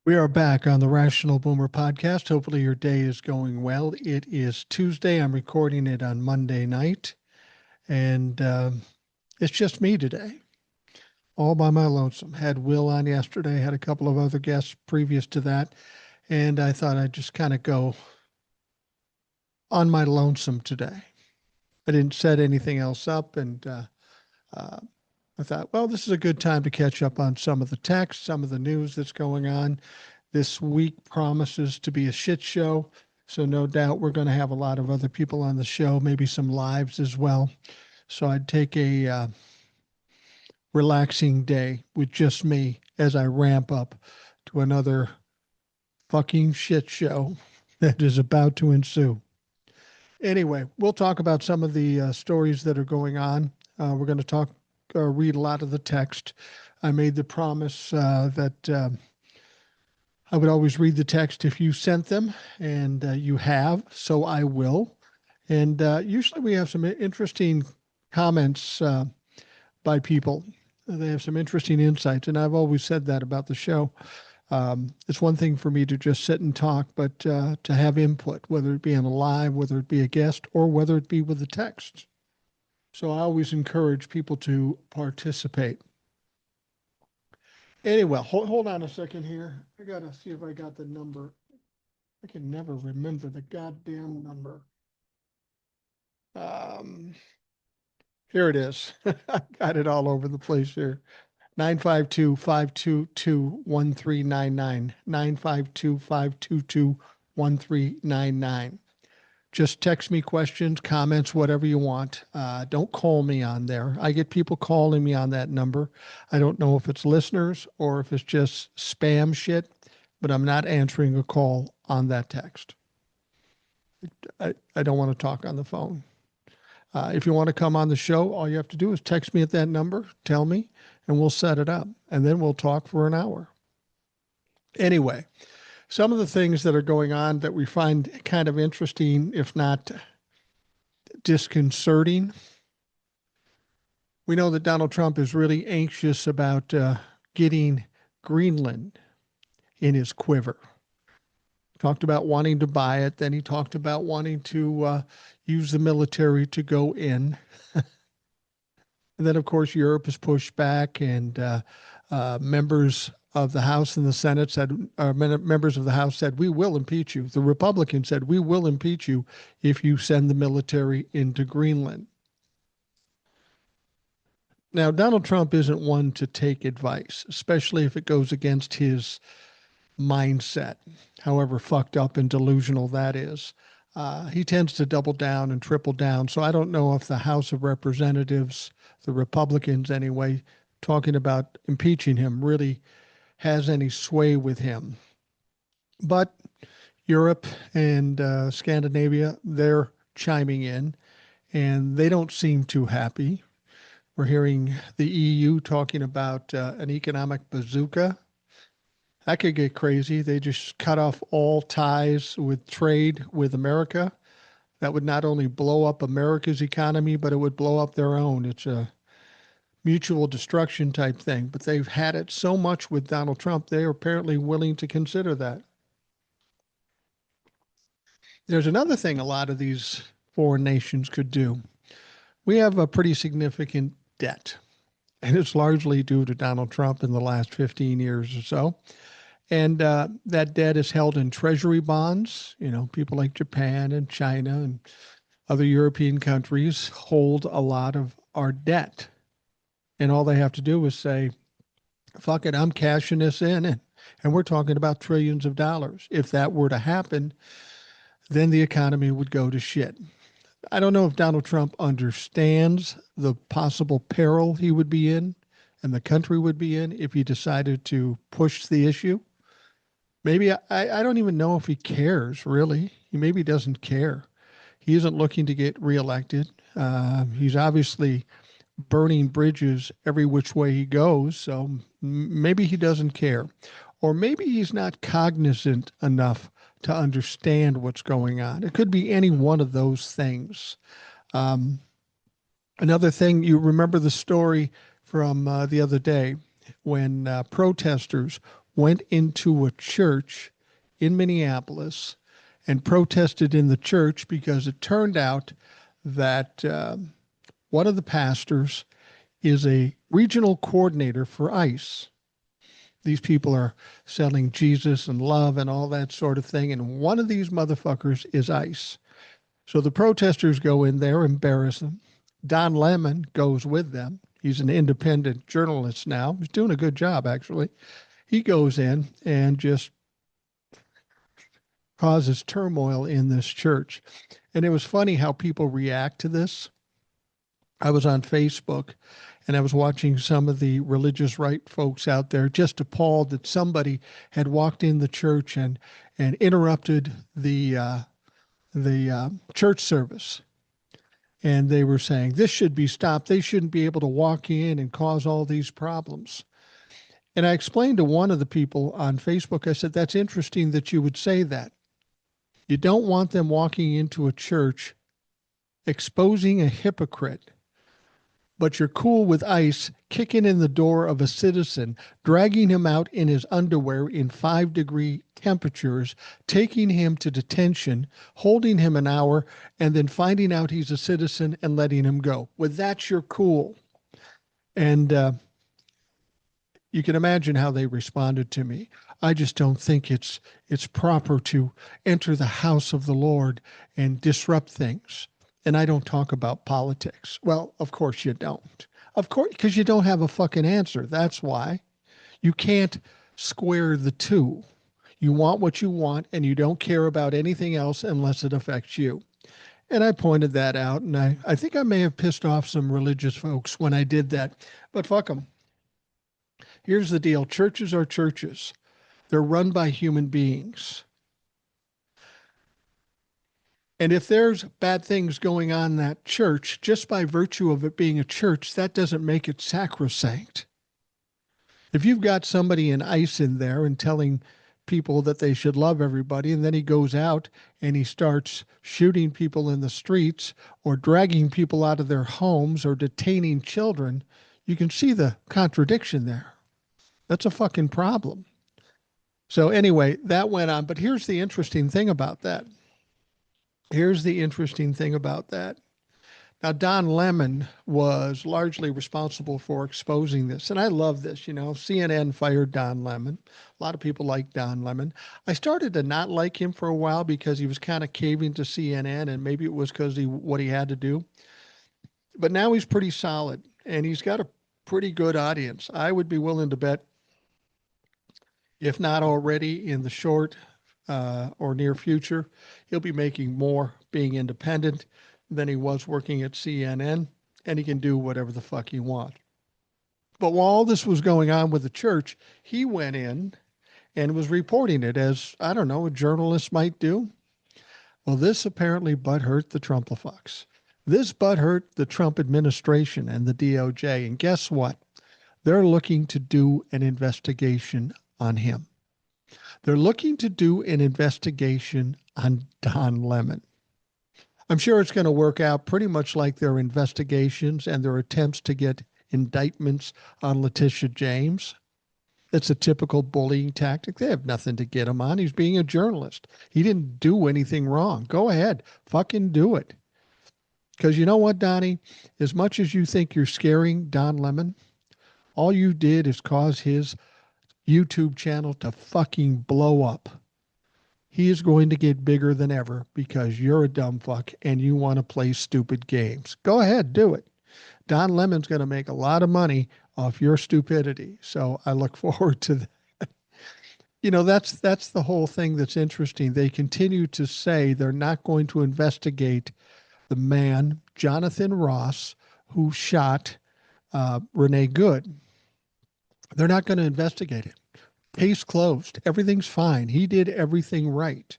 We are back on the Rational Boomer podcast. Hopefully, your day is going well. It is Tuesday. I'm recording it on Monday night, and it's just me today, all by my lonesome. Had Will on yesterday, had a couple of other guests previous to that, and I thought I'd just kind of go on my lonesome today. I didn't set anything else up, and uh, I thought, well, this is a good time to catch up on some of the text, some of the news that's going on. This week promises to be a shit show. So, no doubt we're going to have a lot of other people on the show, maybe some lives as well. So, I'd take a relaxing day with just me as I ramp up to another fucking shit show that is about to ensue. Anyway, we'll talk about some of the stories that are going on. We're going to read a lot of the text. I made the promise that I would always read the text if you sent them, and you have, so I will. And usually we have some interesting comments by people. They have some interesting insights, and I've always said that about the show. It's one thing for me to just sit and talk, but to have input, whether it be on a live, whether it be a guest, or whether it be with the text. So I always encourage people to participate. Anyway, hold on a second here. I got to see if I got the number. I can never remember the goddamn number. Um, Here it is. I got it all over the place here. 952-522-1399. 952-522-1399. Just text me questions, comments, whatever you want. Don't call me on there. I get people calling me on that number. I don't know if it's listeners or if it's just spam shit, but I'm not answering a call on that text. I don't want to talk on the phone. If you want to come on the show, all you have to do is text me at that number, tell me, and we'll set it up. And then we'll talk for an hour. Anyway, some of the things that are going on that we find kind of interesting, if not disconcerting. We know that Donald Trump is really anxious about getting Greenland in his quiver. Talked about wanting to buy it. Then he talked about wanting to use the military to go in. And then, of course, Europe has pushed back, and members of the House and the Senate said, members of the House said, we will impeach you. The Republicans said, we will impeach you if you send the military into Greenland. Now, Donald Trump isn't one to take advice, especially if it goes against his mindset, however fucked up and delusional that is. He tends to double down and triple down. So I don't know if the House of Representatives, the Republicans anyway, talking about impeaching him really has any sway with him. But Europe and Scandinavia, they're chiming in, and they don't seem too happy. We're hearing the EU talking about an economic bazooka. That could get crazy. They just cut off all ties with trade with America. That would not only blow up America's economy, but it would blow up their own. It's a mutual destruction type thing. But they've had it so much with Donald Trump, they are apparently willing to consider that. There's another thing a lot of these foreign nations could do. We have a pretty significant debt, and it's largely due to Donald Trump in the last 15 years or so. And that debt is held in treasury bonds. You know, people like Japan and China and other European countries hold a lot of our debt. And all they have to do is say, fuck it, I'm cashing this in. And we're talking about trillions of dollars. If that were to happen, then the economy would go to shit. I don't know if Donald Trump understands the possible peril he would be in and the country would be in if he decided to push the issue. Maybe I don't even know if he cares, really. He maybe doesn't care. He isn't looking to get reelected. He's obviously burning bridges every which way he goes. So maybe he doesn't care. Or maybe he's not cognizant enough to understand what's going on. It could be any one of those things. Another thing, you remember the story from the other day when protesters went into a church in Minneapolis and protested in the church because it turned out that one of the pastors is a regional coordinator for ICE. These people are selling Jesus and love and all that sort of thing. And one of these motherfuckers is ICE. So the protesters go in there, embarrass them. Don Lemon goes with them. He's an independent journalist now. He's doing a good job, actually. He goes in and just causes turmoil in this church. And it was funny how people react to this. I was on Facebook and I was watching some of the religious right folks out there just appalled that somebody had walked in the church and interrupted the church service. And they were saying, this should be stopped. They shouldn't be able to walk in and cause all these problems. And I explained to one of the people on Facebook, I said, that's interesting that you would say that. You don't want them walking into a church exposing a hypocrite, but you're cool with ICE kicking in the door of a citizen, dragging him out in his underwear in 5-degree temperatures, taking him to detention, holding him an hour, and then finding out he's a citizen and letting him go. With that, you're cool. And you can imagine how they responded to me. I just don't think it's proper to enter the house of the Lord and disrupt things. And I don't talk about politics. Well, of course you don't. Of course, because you don't have a fucking answer. That's why. You can't square the two. You want what you want, and you don't care about anything else unless it affects you. And I pointed that out, and I think I may have pissed off some religious folks when I did that. But fuck them. Here's the deal. Churches are churches. They're run by human beings. And if there's bad things going on in that church, just by virtue of it being a church, that doesn't make it sacrosanct. If you've got somebody in ICE in there and telling people that they should love everybody, and then he goes out and he starts shooting people in the streets or dragging people out of their homes or detaining children, you can see the contradiction there. That's a fucking problem. So anyway, that went on. But here's the interesting thing about that. Now, Don Lemon was largely responsible for exposing this. And I love this. CNN fired Don Lemon. A lot of people like Don Lemon. I started to not like him for a while because he was kind of caving to CNN, and maybe it was because what he had to do. But now he's pretty solid, and he's got a pretty good audience. I would be willing to bet, if not already in the short or near future, he'll be making more being independent than he was working at CNN, and he can do whatever the fuck he wants. But while all this was going on with the church, he went in and was reporting it as, I don't know, a journalist might do. Well, this apparently butthurt the Trumplafucks. This butthurt the Trump administration and the DOJ. And guess what? They're looking to do an investigation on him. They're looking to do an investigation on Don Lemon. I'm sure it's going to work out pretty much like their investigations and their attempts to get indictments on Letitia James. It's a typical bullying tactic. They have nothing to get him on. He's being a journalist. He didn't do anything wrong. Go ahead. Fucking do it. Because you know what, Donnie? As much as you think you're scaring Don Lemon, all you did is cause his YouTube channel to fucking blow up. He is going to get bigger than ever because you're a dumb fuck and you want to play stupid games. Go ahead, do it. Don Lemon's going to make a lot of money off your stupidity. So I look forward to that. That's the whole thing that's interesting. They continue to say they're not going to investigate the man, Jonathan Ross, who shot Renee Good. They're not going to investigate it. Case closed. Everything's fine. He did everything right.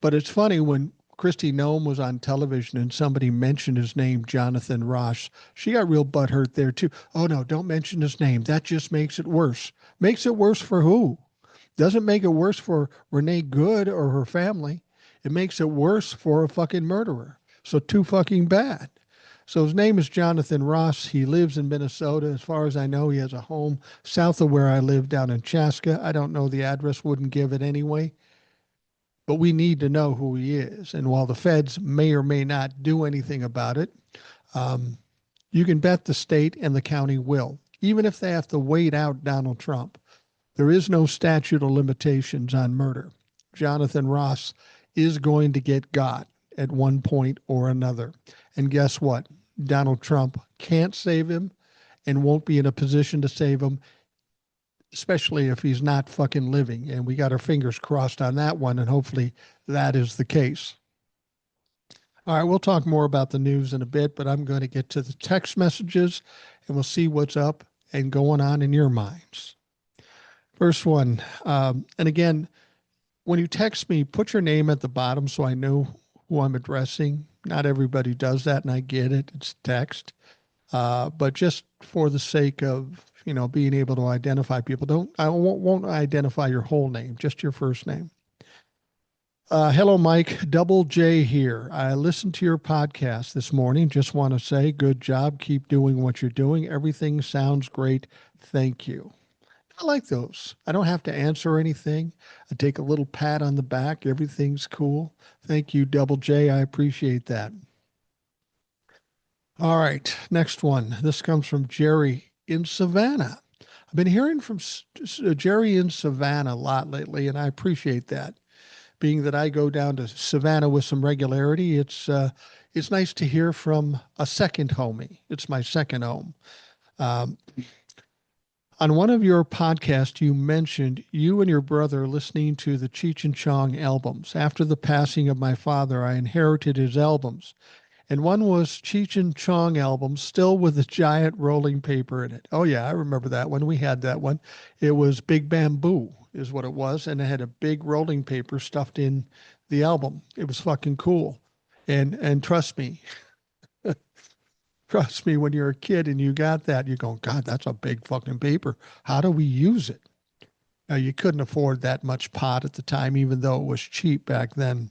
But it's funny when Kristi Noem was on television and somebody mentioned his name, Jonathan Ross. She got real butthurt there too. Oh no, don't mention his name. That just makes it worse. Makes it worse for who? Doesn't make it worse for Renee Good or her family. It makes it worse for a fucking murderer. So too fucking bad. So his name is Jonathan Ross. He lives in Minnesota. As far as I know, he has a home south of where I live down in Chaska. I don't know the address, wouldn't give it anyway. But we need to know who he is. And while the feds may or may not do anything about it, um, you can bet the state and the county will, even if they have to wait out Donald Trump. There is no statute of limitations on murder. Jonathan Ross is going to get got at one point or another. And guess what? Donald Trump can't save him and won't be in a position to save him, especially if he's not fucking living. And we got our fingers crossed on that one. And hopefully that is the case. All right, we'll talk more about the news in a bit, but I'm going to get to the text messages and we'll see what's up and going on in your minds. First one, and again, when you text me, put your name at the bottom so I know who I'm addressing. Not everybody does that, and I get it. It's text. But just for the sake of, being able to identify people, I won't identify your whole name, just your first name. Hello, Mike. Double J here. I listened to your podcast this morning. Just want to say good job. Keep doing what you're doing. Everything sounds great. Thank you. I like those. I don't have to answer anything. I take a little pat on the back. Everything's cool. Thank you, Double J. I appreciate that. All right, next one. This comes from Jerry in Savannah. I've been hearing from Jerry in Savannah a lot lately, and I appreciate that. Being that I go down to Savannah with some regularity, it's nice to hear from a second homie. It's my second home. On one of your podcasts, you mentioned you and your brother listening to the Cheech and Chong albums. After the passing of my father, I inherited his albums. And one was Cheech and Chong album, still with a giant rolling paper in it. Oh, yeah, I remember that one. We had that one. It was Big Bamboo is what it was. And it had a big rolling paper stuffed in the album. It was fucking cool. And trust me, trust me, when you're a kid and you got that, you're going, God, that's a big fucking paper. How do we use it? Now, you couldn't afford that much pot at the time, even though it was cheap back then.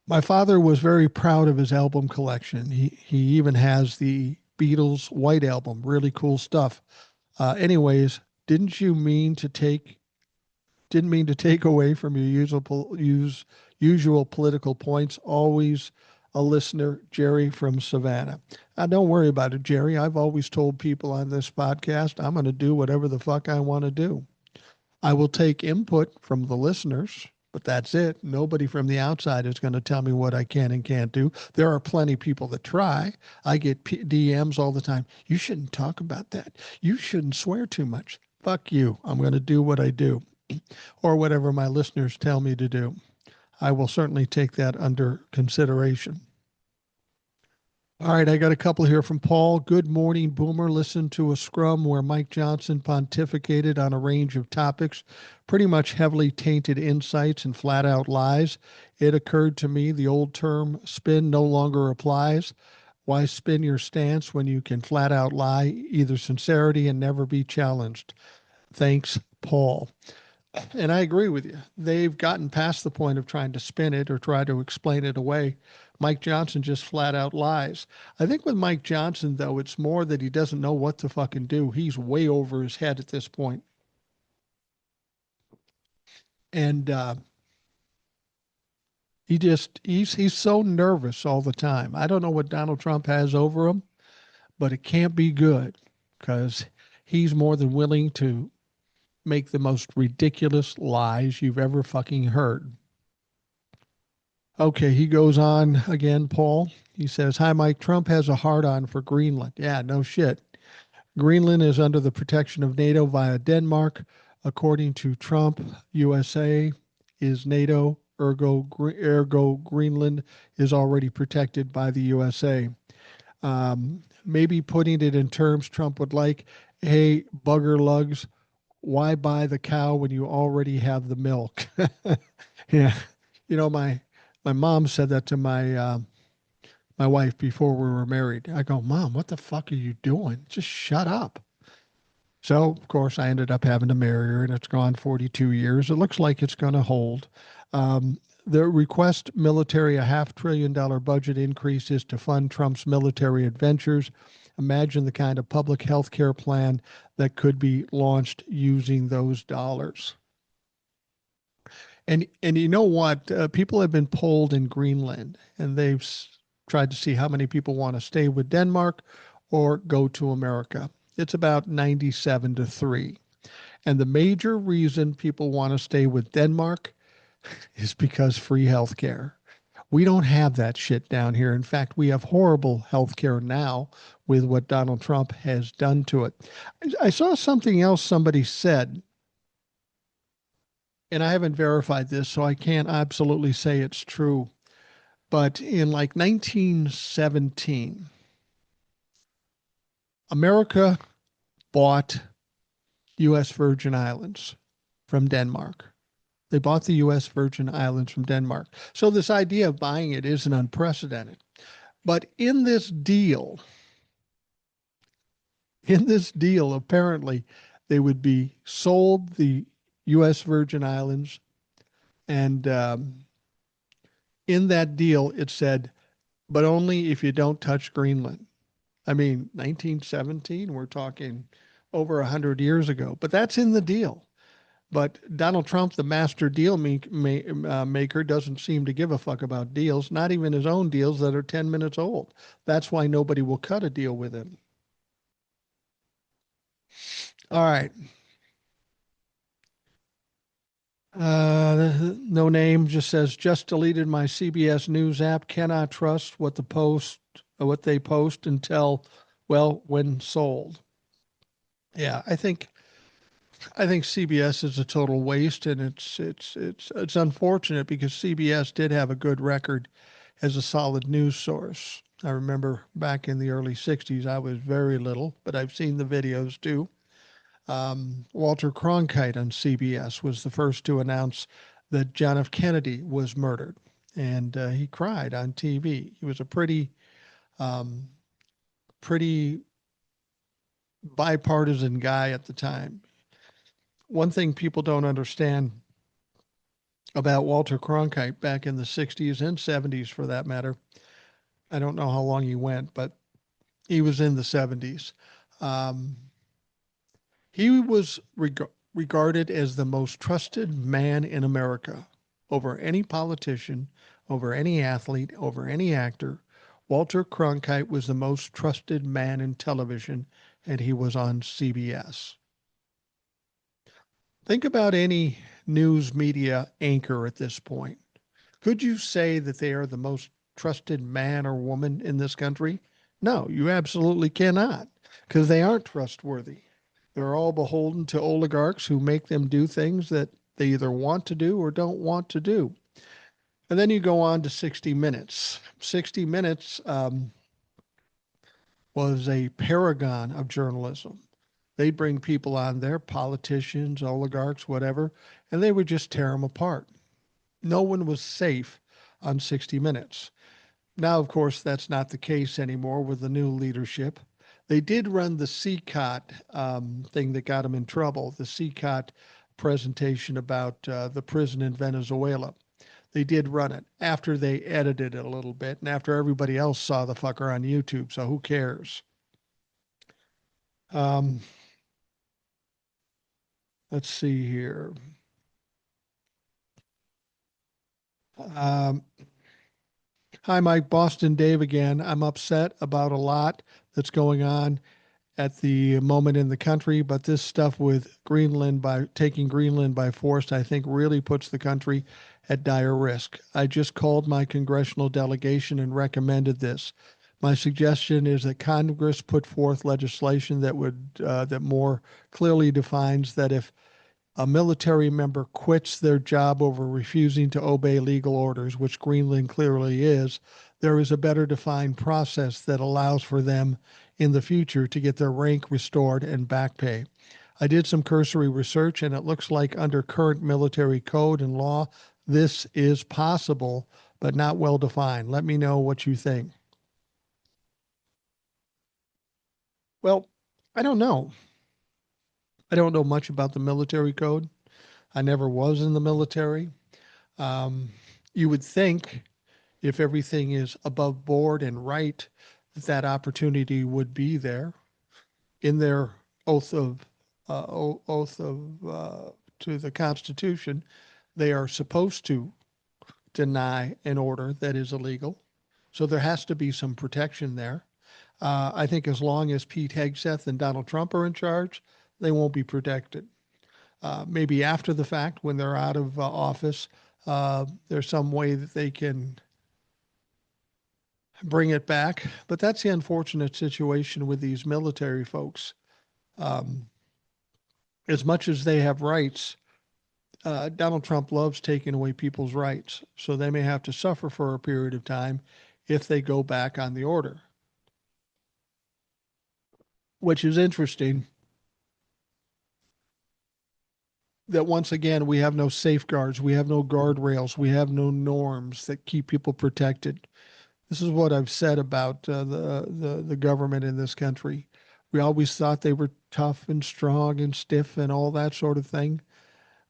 My father was very proud of his album collection. He even has the Beatles White Album, really cool stuff. Anyways, didn't mean to take away from your usual political points. Always a listener, Jerry from Savannah. Don't worry about it, Jerry. I've always told people on this podcast I'm going to do whatever the fuck I want to do. I will take input from the listeners, but that's it. Nobody from the outside is going to tell me what I can and can't do. There are plenty of people that try. I get DMs all the time. You shouldn't talk about that. You shouldn't swear too much. Fuck you. I'm going to do what I do or whatever my listeners tell me to do. I will certainly take that under consideration. All right, I got a couple here from Paul. Good morning, Boomer. Listen to a scrum where Mike Johnson pontificated on a range of topics, pretty much heavily tainted insights and flat out lies. It occurred to me the old term spin no longer applies. Why spin your stance when you can flat out lie, either sincerity and never be challenged? Thanks, Paul. And I agree with you. They've gotten past the point of trying to spin it or try to explain it away. Mike Johnson just flat out lies. I think with Mike Johnson, though, it's more that he doesn't know what to fucking do. He's way over his head at this point. And he's so nervous all the time. I don't know what Donald Trump has over him, but it can't be good because he's more than willing to make the most ridiculous lies you've ever fucking heard. Okay, he goes on again, Paul. He says, hi, Mike. Trump has a hard-on for Greenland. Yeah, no shit. Greenland is under the protection of NATO via Denmark. According to Trump, USA is NATO, ergo Greenland is already protected by the USA. Maybe putting it in terms Trump would like, hey, bugger lugs, why buy the cow when you already have the milk? Yeah. My mom said that to my wife before we were married. I go, Mom, what the fuck are you doing? Just shut up. So, of course, I ended up having to marry her, and it's gone 42 years. It looks like it's going to hold. The request military a $500 billion budget increase is to fund Trump's military adventures. Imagine the kind of public health care plan that could be launched using those dollars. And you know what? People have been polled in Greenland, and they've tried to see how many people want to stay with Denmark or go to America. It's about 97-3. And the major reason people want to stay with Denmark is because free health care. We don't have that shit down here. In fact, we have horrible health care now with what Donald Trump has done to it. I saw something else somebody said, and I haven't verified this, so I can't absolutely say it's true. But in like 1917, America bought U.S. Virgin Islands from Denmark. They bought the U.S. Virgin Islands from Denmark. So this idea of buying it isn't unprecedented. But in this deal, apparently, they would be sold the U.S. Virgin Islands, and in that deal, it said, but only if you don't touch Greenland. I mean, 1917, we're talking over 100 years ago, but that's in the deal. But Donald Trump, the master deal maker, doesn't seem to give a fuck about deals, not even his own deals that are 10 minutes old. That's why nobody will cut a deal with him. All right. No name just says, just deleted my CBS News app. Cannot trust what they post until, well, when sold. Yeah, I think CBS is a total waste, and it's unfortunate because CBS did have a good record as a solid news source. I remember back in the early '60s, I was very little, but I've seen the videos too. Walter Cronkite on CBS was the first to announce that John F. Kennedy was murdered, and he cried on TV. He was a um, pretty bipartisan guy at the time. One thing people don't understand about Walter Cronkite back in the 60s and 70s, for that matter, I don't know how long he went, but he was in the 70s. Um, he was regarded as the most trusted man in America over any politician, over any athlete, over any actor. Walter Cronkite was the most trusted man in television, and he was on CBS. Think about any news media anchor at this point. Could you say that they are the most trusted man or woman in this country? No, you absolutely cannot, because they aren't trustworthy. They're all beholden to oligarchs who make them do things that they either want to do or don't want to do. And then you go on to 60 Minutes. 60 Minutes was a paragon of journalism. They'd bring people on there, politicians, oligarchs, whatever, and they would just tear them apart. No one was safe on 60 Minutes. Now, of course, that's not the case anymore with the new leadership. They did run the CCOT thing that got them in trouble, the CCOT presentation about the prison in Venezuela. They did run it after they edited it a little bit and after everybody else saw the fucker on YouTube, so who cares? Um, let's see here. Um, Hi, Mike. Boston Dave again. I'm upset about a lot that's going on at the moment in the country, but this stuff with Greenland by taking Greenland by force, I think really puts the country at dire risk. I just called my congressional delegation and recommended this. My suggestion is that Congress put forth legislation that more clearly defines that if a military member quits their job over refusing to obey legal orders, which Greenland clearly is, there is a better defined process that allows for them in the future to get their rank restored and back pay. I did some cursory research, and it looks like under current military code and law, this is possible, but not well defined. Let me know what you think. Well, I don't know. I don't know much about the military code. I never was in the military. Um, You would think if everything is above board and right, that opportunity would be there in their oath of oath of to the Constitution. They are supposed to deny an order that is illegal, so there has to be some protection there. I think as long as Pete Hegseth and Donald Trump are in charge, they won't be protected. Maybe after the fact, when they're out of office, there's some way that they can bring it back. But that's the unfortunate situation with these military folks. Um, as much as they have rights, Donald Trump loves taking away people's rights. So they may have to suffer for a period of time if they go back on the order, which is interesting that once again, we have no safeguards, we have no guardrails, we have no norms that keep people protected. This is what I've said about the government in this country. We always thought they were tough and strong and stiff and all that sort of thing.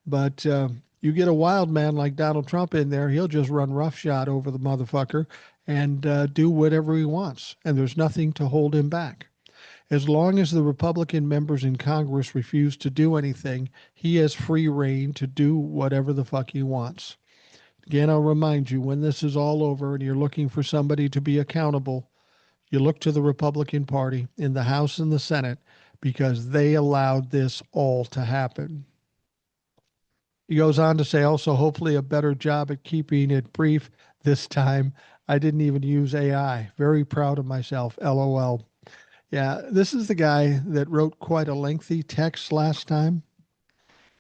But you get a wild man like Donald Trump in there, he'll just run roughshod over the motherfucker and do whatever he wants. And there's nothing to hold him back. As long as the Republican members in Congress refuse to do anything, he has free reign to do whatever the fuck he wants. Again, I'll remind you, when this is all over and you're looking for somebody to be accountable, you look to the Republican Party in the House and the Senate because they allowed this all to happen. He goes on to say also, hopefully a better job at keeping it brief this time. I didn't even use AI. Very proud of myself. LOL. Yeah, this is the guy that wrote quite a lengthy text last time,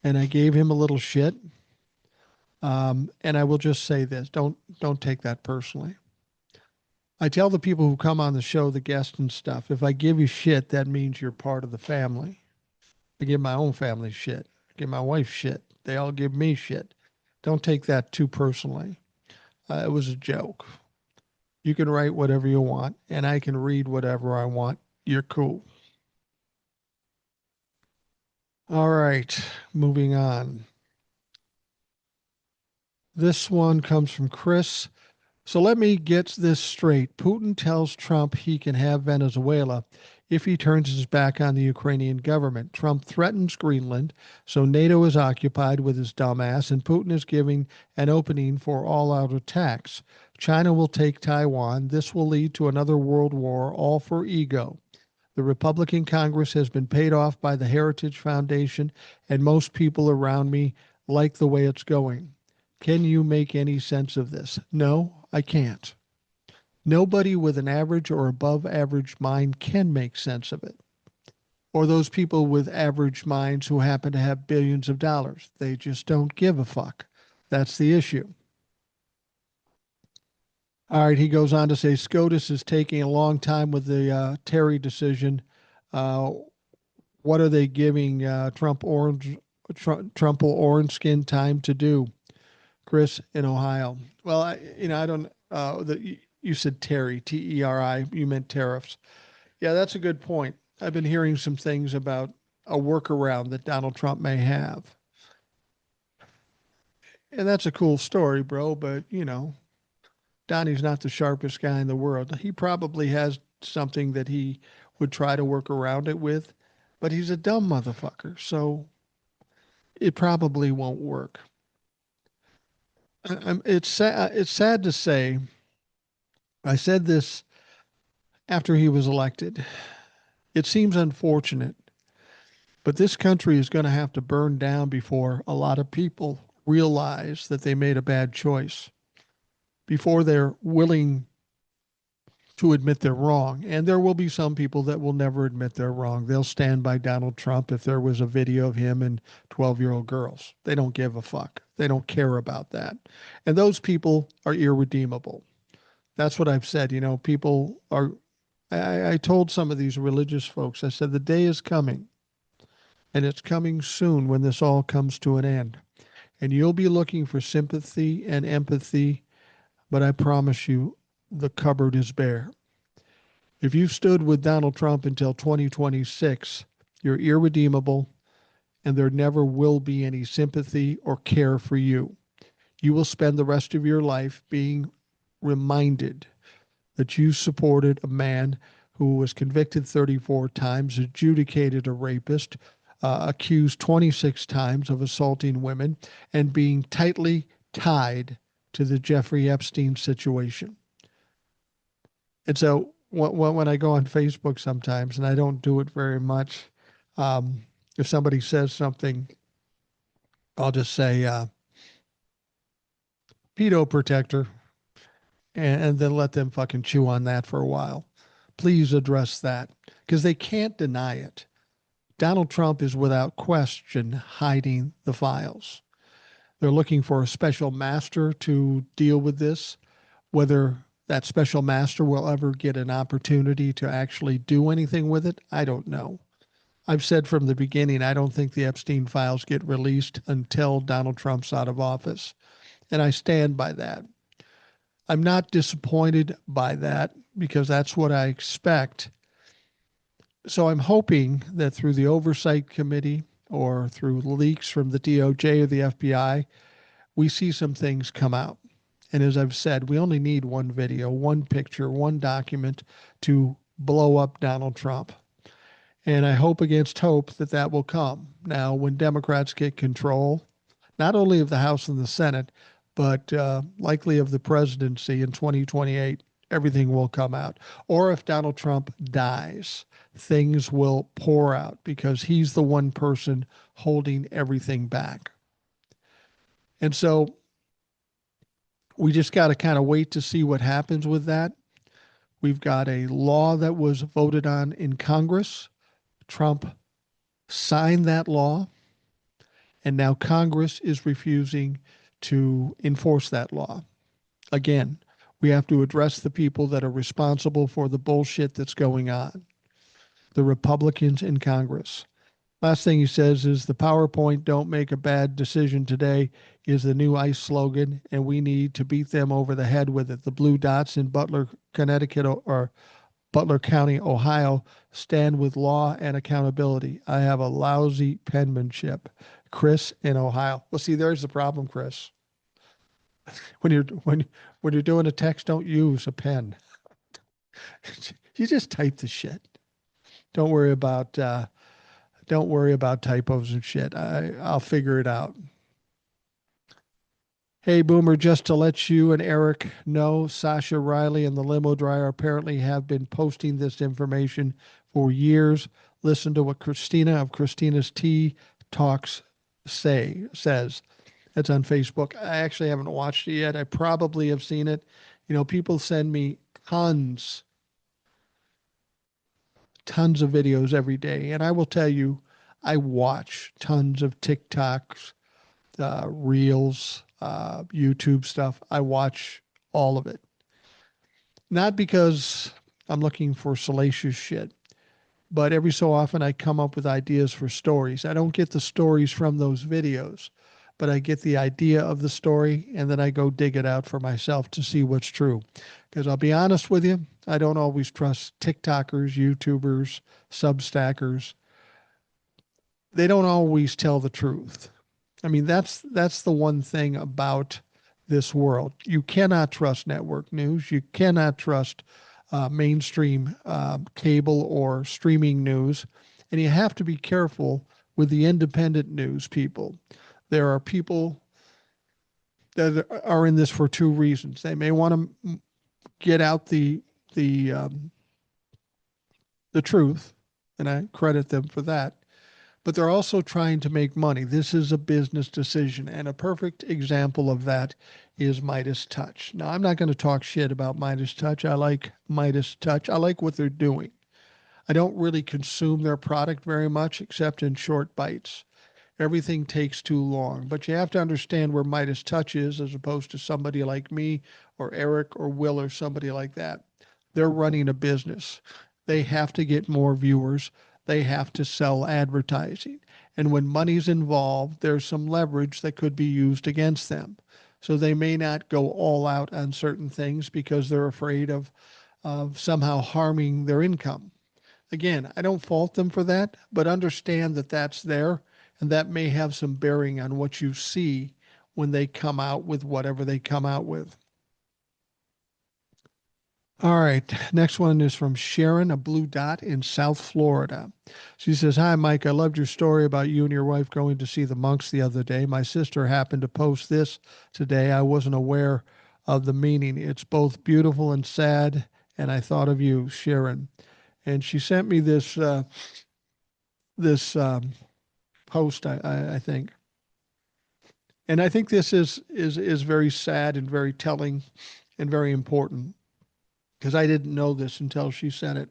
and I gave him a little shit. And I will just say this: don't take that personally. I tell the people who come on the show, the guests and stuff, if I give you shit, that means you're part of the family. I give my own family shit. I give my wife shit. They all give me shit. Don't take that too personally. It was a joke. You can write whatever you want, and I can read whatever I want. You're cool. All right, moving on. This one comes from Chris. So let me get this straight. Putin tells Trump he can have Venezuela if he turns his back on the Ukrainian government. Trump threatens Greenland, so NATO is occupied with his dumbass, and Putin is giving an opening for all-out attacks. China will take Taiwan. This will lead to another world war, all for ego. The Republican Congress has been paid off by the Heritage Foundation, and most people around me like the way it's going. Can you make any sense of this? No, I can't. Nobody with an average or above average mind can make sense of it. Or those people with average minds who happen to have billions of dollars. They just don't give a fuck. That's the issue. All right, he goes on to say SCOTUS is taking a long time with the Terry decision. What are they giving Trump or orange skin time to do? Chris in Ohio. Well, I don't. You said Terry, Teri. You meant tariffs. Yeah, that's a good point. I've been hearing some things about a workaround that Donald Trump may have, and that's a cool story, bro. But Donnie's not the sharpest guy in the world. He probably has something that he would try to work around it with, but he's a dumb motherfucker, so it probably won't work. It's sad to say. I said this after he was elected. It seems unfortunate, but this country is going to have to burn down before a lot of people realize that they made a bad choice, before they're willing to admit they're wrong. And there will be some people that will never admit they're wrong. They'll stand by Donald Trump if there was a video of him and 12-year-old girls. They don't give a fuck. They don't care about that. And those people are irredeemable. That's what I've said. People are, I told some of these religious folks, I said, the day is coming, and it's coming soon when this all comes to an end. And you'll be looking for sympathy and empathy, but I promise you, the cupboard is bare. If you stood with Donald Trump until 2026, you're irredeemable, and there never will be any sympathy or care for you. you will spend the rest of your life being reminded that you supported a man who was convicted 34 times, adjudicated a rapist, accused 26 times of assaulting women, and being tightly tied to the Jeffrey Epstein situation. And so when I go on Facebook sometimes, and I don't do it very much, if somebody says something, I'll just say, pedo protector, and then let them fucking chew on that for a while. Please address that because they can't deny it. Donald Trump is without question hiding the files. They're looking for a special master to deal with this. Whether that special master will ever get an opportunity to actually do anything with it, I don't know. I've said from the beginning, I don't think the Epstein files get released until Donald Trump's out of office. And I stand by that. I'm not disappointed by that because that's what I expect. So I'm hoping that through the Oversight Committee or through leaks from the DOJ or the FBI, we see some things come out. And as I've said, we only need one video, one picture, one document to blow up Donald Trump. And I hope against hope that that will come. Now, when Democrats get control, not only of the House and the Senate, but likely of the presidency in 2028, everything will come out. Or if Donald Trump dies, things will pour out because he's the one person holding everything back. And so we just got to kind of wait to see what happens with that. We've got a law that was voted on in Congress. Trump signed that law, and now Congress is refusing to enforce that law. Again, we have to address the people that are responsible for the bullshit that's going on. The Republicans in Congress. Last thing he says is the PowerPoint "don't make a bad decision today" is the new ICE slogan, and we need to beat them over the head with it. The blue dots in Butler, Connecticut, or Butler County, Ohio, stand with law and accountability. I have a lousy penmanship. Chris in Ohio. Well, see, there's the problem, Chris. When you're doing a text, don't use a pen. You just type the shit. Don't worry about typos and shit. I'll figure it out. Hey, Boomer, just to let you and Eric know, Sasha Riley and the limo driver apparently have been posting this information for years. Listen to what Christina of Christina's Tea Talks says. That's on Facebook. I actually haven't watched it yet. I probably have seen it. You know, people send me tons of videos every day. And I will tell you, I watch tons of TikToks, Reels, YouTube stuff. I watch all of it. Not because I'm looking for salacious shit, but every so often I come up with ideas for stories. I don't get the stories from those videos, but I get the idea of the story and then I go dig it out for myself to see what's true. Because I'll be honest with you, I don't always trust TikTokers, YouTubers, Substackers. They don't always tell the truth. I mean, that's the one thing about this world. You cannot trust network news. You cannot trust mainstream cable or streaming news. And you have to be careful with the independent news people. There are people that are in this for two reasons. They may want to get out the truth, and I credit them for that. But they're also trying to make money. This is a business decision, and a perfect example of that is Midas Touch. Now, I'm not going to talk shit about Midas Touch. I like Midas Touch. I like what they're doing. I don't really consume their product very much, except in short bites. Everything takes too long. But you have to understand where Midas Touch is as opposed to somebody like me or Eric or Will or somebody like that. They're running a business. They have to get more viewers. They have to sell advertising. And when money's involved, there's some leverage that could be used against them. So they may not go all out on certain things because they're afraid of somehow harming their income. Again, I don't fault them for that, but understand that that's there, and that may have some bearing on what you see when they come out with whatever they come out with. All right. Next one is from Sharon, a blue dot in South Florida. She says, "Hi, Mike. I loved your story about you and your wife going to see the monks the other day. My sister happened to post this today. I wasn't aware of the meaning. It's both beautiful and sad. And I thought of you, Sharon." And she sent me this post, I think. And I think this is very sad and very telling and very important because I didn't know this until she sent it.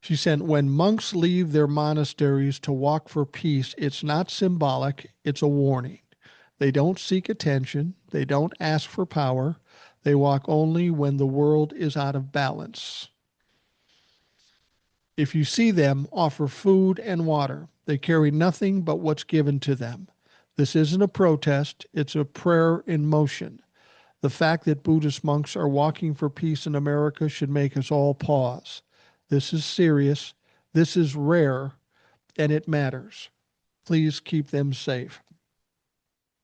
She said, "When monks leave their monasteries to walk for peace, it's not symbolic, it's a warning. They don't seek attention, they don't ask for power, they walk only when the world is out of balance. If you see them, offer food and water. They carry nothing but what's given to them. This isn't a protest, it's a prayer in motion. The fact that Buddhist monks are walking for peace in America should make us all pause. This is serious, this is rare, and it matters. Please keep them safe."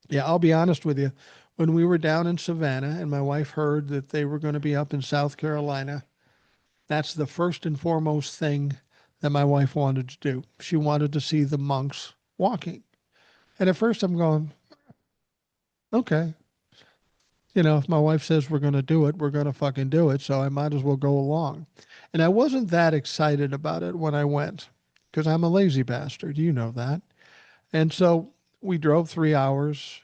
Yeah, I'll be honest with you. When we were down in Savannah and my wife heard that they were going to be up in South Carolina, that's the first and foremost thing that my wife wanted to do. She wanted to see the monks walking. And at first I'm going, okay, if my wife says we're going to do it, we're going to fucking do it. So I might as well go along. And I wasn't that excited about it when I went because I'm a lazy bastard. You know that. And so we drove 3 hours.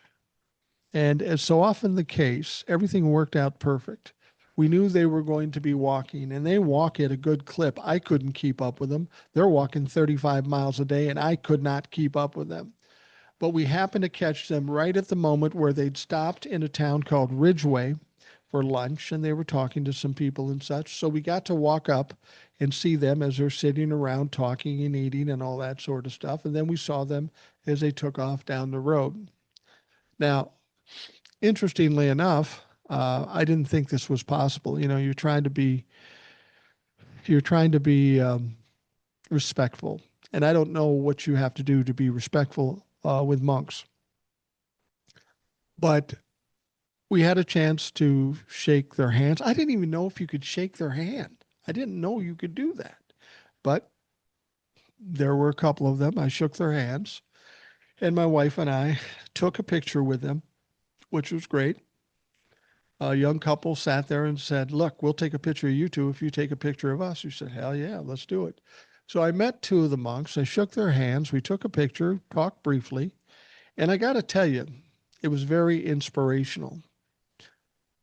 And as so often the case, everything worked out perfect. We knew they were going to be walking, and they walk at a good clip. I couldn't keep up with them. They're walking 35 miles a day, and I could not keep up with them. But we happened to catch them right at the moment where they'd stopped in a town called Ridgeway for lunch, and they were talking to some people and such. So we got to walk up and see them as they're sitting around talking and eating and all that sort of stuff. And then we saw them as they took off down the road. Now, interestingly enough, I didn't think this was possible. You're trying to be respectful, and I don't know what you have to do to be respectful with monks. But we had a chance to shake their hands. I didn't even know if you could shake their hand. I didn't know you could do that. But there were a couple of them. I shook their hands, and my wife and I took a picture with them, which was great. A young couple sat there and said, "Look, we'll take a picture of you two if you take a picture of us." We said, "Hell yeah, let's do it." So I met two of the monks. I shook their hands. We took a picture, talked briefly. And I got to tell you, it was very inspirational,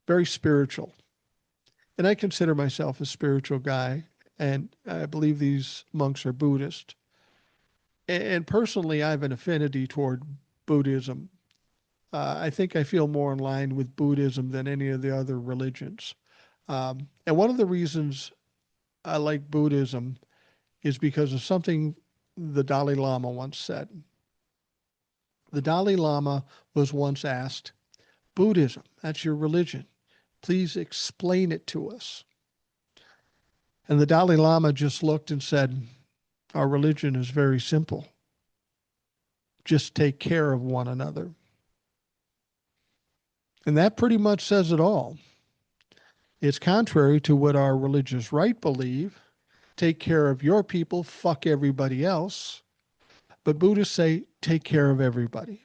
very spiritual. And I consider myself a spiritual guy. And I believe these monks are Buddhist. And personally, I have an affinity toward Buddhism. I think I feel more in line with Buddhism than any of the other religions. And one of the reasons I like Buddhism is because of something the Dalai Lama once said. The Dalai Lama was once asked, "Buddhism, that's your religion. Please explain it to us." And the Dalai Lama just looked and said, "Our religion is very simple. Just take care of one another." And that pretty much says it all. It's contrary to what our religious right believe. Take care of your people, fuck everybody else. But Buddhists say, take care of everybody.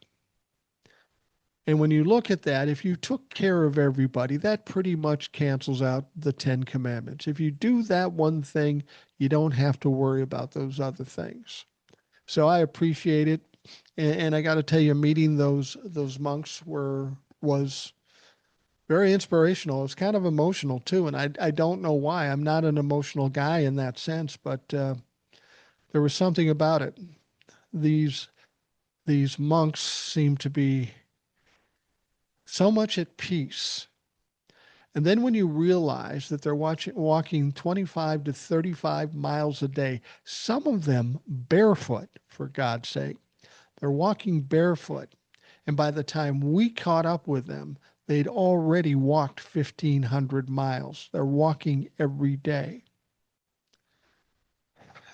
And when you look at that, if you took care of everybody, that pretty much cancels out the 10 Commandments. If you do that one thing, you don't have to worry about those other things. So I appreciate it. And I got to tell you, meeting those monks was very inspirational. It was kind of emotional too. And I don't know why. I'm not an emotional guy in that sense, but there was something about it. These monks seem to be so much at peace. And then when you realize that they're walking 25 to 35 miles a day, some of them barefoot, for God's sake, they're walking barefoot. And by the time we caught up with them, they'd already walked 1,500 miles. They're walking every day.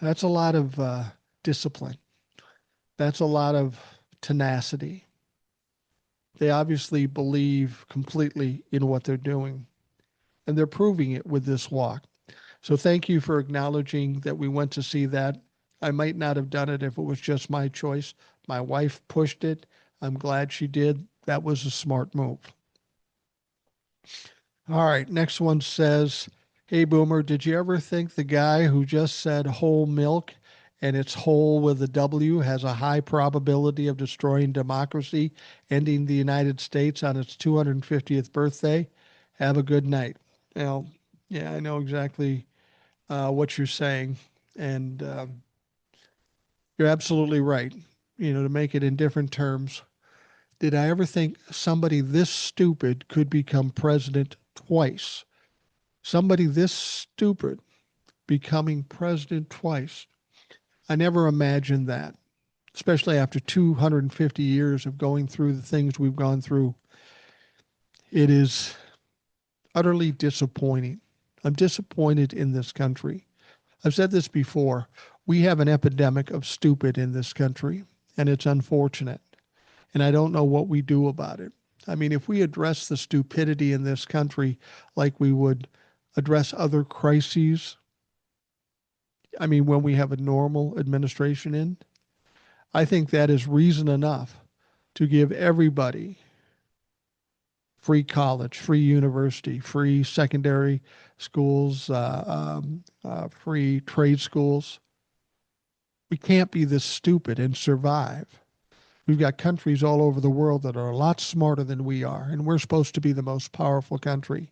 That's a lot of discipline. That's a lot of tenacity. They obviously believe completely in what they're doing, and they're proving it with this walk. So thank you for acknowledging that we went to see that. I might not have done it if it was just my choice. My wife pushed it. I'm glad she did. That was a smart move. All right, next one says, "Hey Boomer, did you ever think the guy who just said whole milk and it's whole with a W has a high probability of destroying democracy, ending the United States on its 250th birthday? Have a good night." Well, yeah, I know exactly what you're saying, and you're absolutely right. You know, to make it in different terms, did I ever think somebody this stupid could become president twice? Somebody this stupid becoming president twice. I never imagined that, especially after 250 years of going through the things we've gone through. It is utterly disappointing. I'm disappointed in this country. I've said this before. We have an epidemic of stupid in this country, and it's unfortunate. And I don't know what we do about it. I mean, if we address the stupidity in this country like we would address other crises, I mean, when we have a normal administration in, I think that is reason enough to give everybody free college, free university, free secondary schools, free trade schools. We can't be this stupid and survive. We've got countries all over the world that are a lot smarter than we are, and we're supposed to be the most powerful country.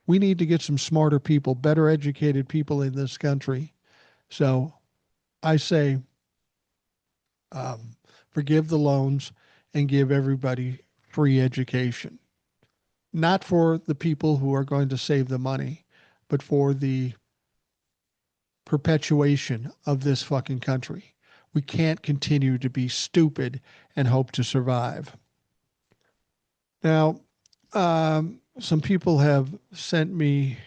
We need to get some smarter people, better educated people in this country. So I say, um, forgive the loans and give everybody free education. Not for the people who are going to save the money, but for the perpetuation of this fucking country. We can't continue to be stupid and hope to survive. Now, some people have sent me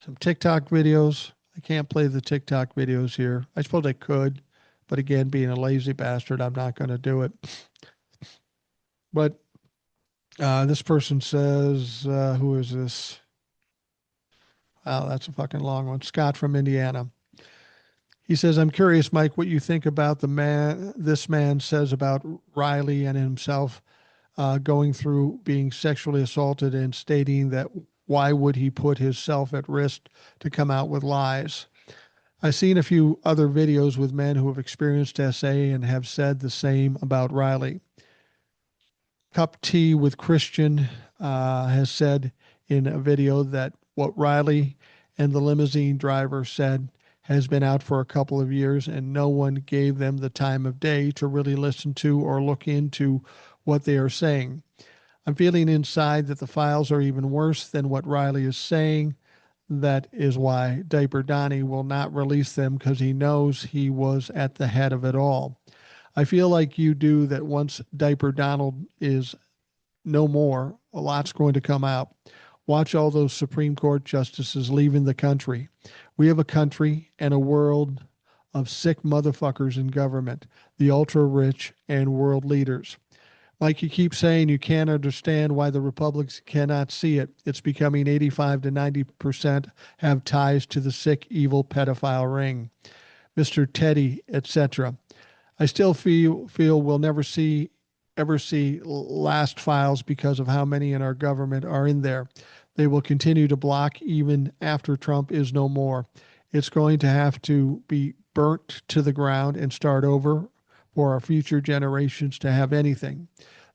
some TikTok videos. I can't play the TikTok videos here. I suppose I could, but again, being a lazy bastard, I'm not going to do it. But this person says, who is this? Wow, that's a fucking long one. Scott from Indiana. He says, "I'm curious, Mike, what you think about the man this man says about Riley and himself going through being sexually assaulted and stating that why would he put himself at risk to come out with lies? I've seen a few other videos with men who have experienced SA and have said the same about Riley. Cup Tea with Christian has said in a video that what Riley and the limousine driver said has been out for a couple of years and no one gave them the time of day to really listen to or look into what they are saying. I'm feeling inside that the files are even worse than what Riley is saying. That is why Diaper Donnie will not release them because he knows he was at the head of it all. I feel like you do that once Diaper Donald is no more, a lot's going to come out. Watch all those Supreme Court justices leaving the country. We have a country and a world of sick motherfuckers in government, the ultra rich and world leaders. Like you keep saying, you can't understand why the Republicans cannot see it. It's becoming 85 to 90% have ties to the sick, evil pedophile ring. Mr. Teddy, etc. I still feel we'll never ever see last files because of how many in our government are in there. They will continue to block even after Trump is no more. It's going to have to be burnt to the ground and start over for our future generations to have anything.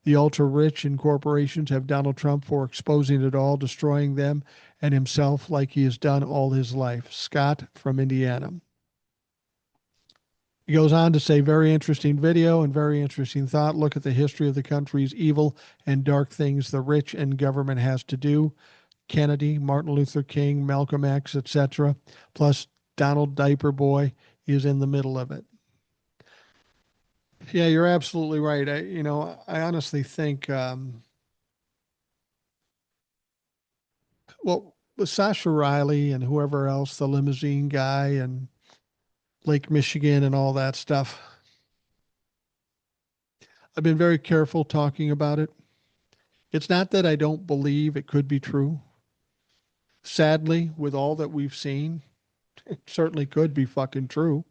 The ultra rich and corporations have Donald Trump for exposing it all, destroying them and himself like he has done all his life. Scott from Indiana. He goes on to say, very interesting video and very interesting thought. Look at the history of the country's evil and dark things the rich and government has to do. Kennedy, Martin Luther King, Malcolm X, etc. Plus Donald Diaper Boy is in the middle of it. Yeah, you're absolutely right. I honestly think, well, with Sasha Riley and whoever else, the limousine guy and Lake Michigan and all that stuff, I've been very careful talking about it. It's not that I don't believe it could be true. Sadly, with all that we've seen, it certainly could be fucking true.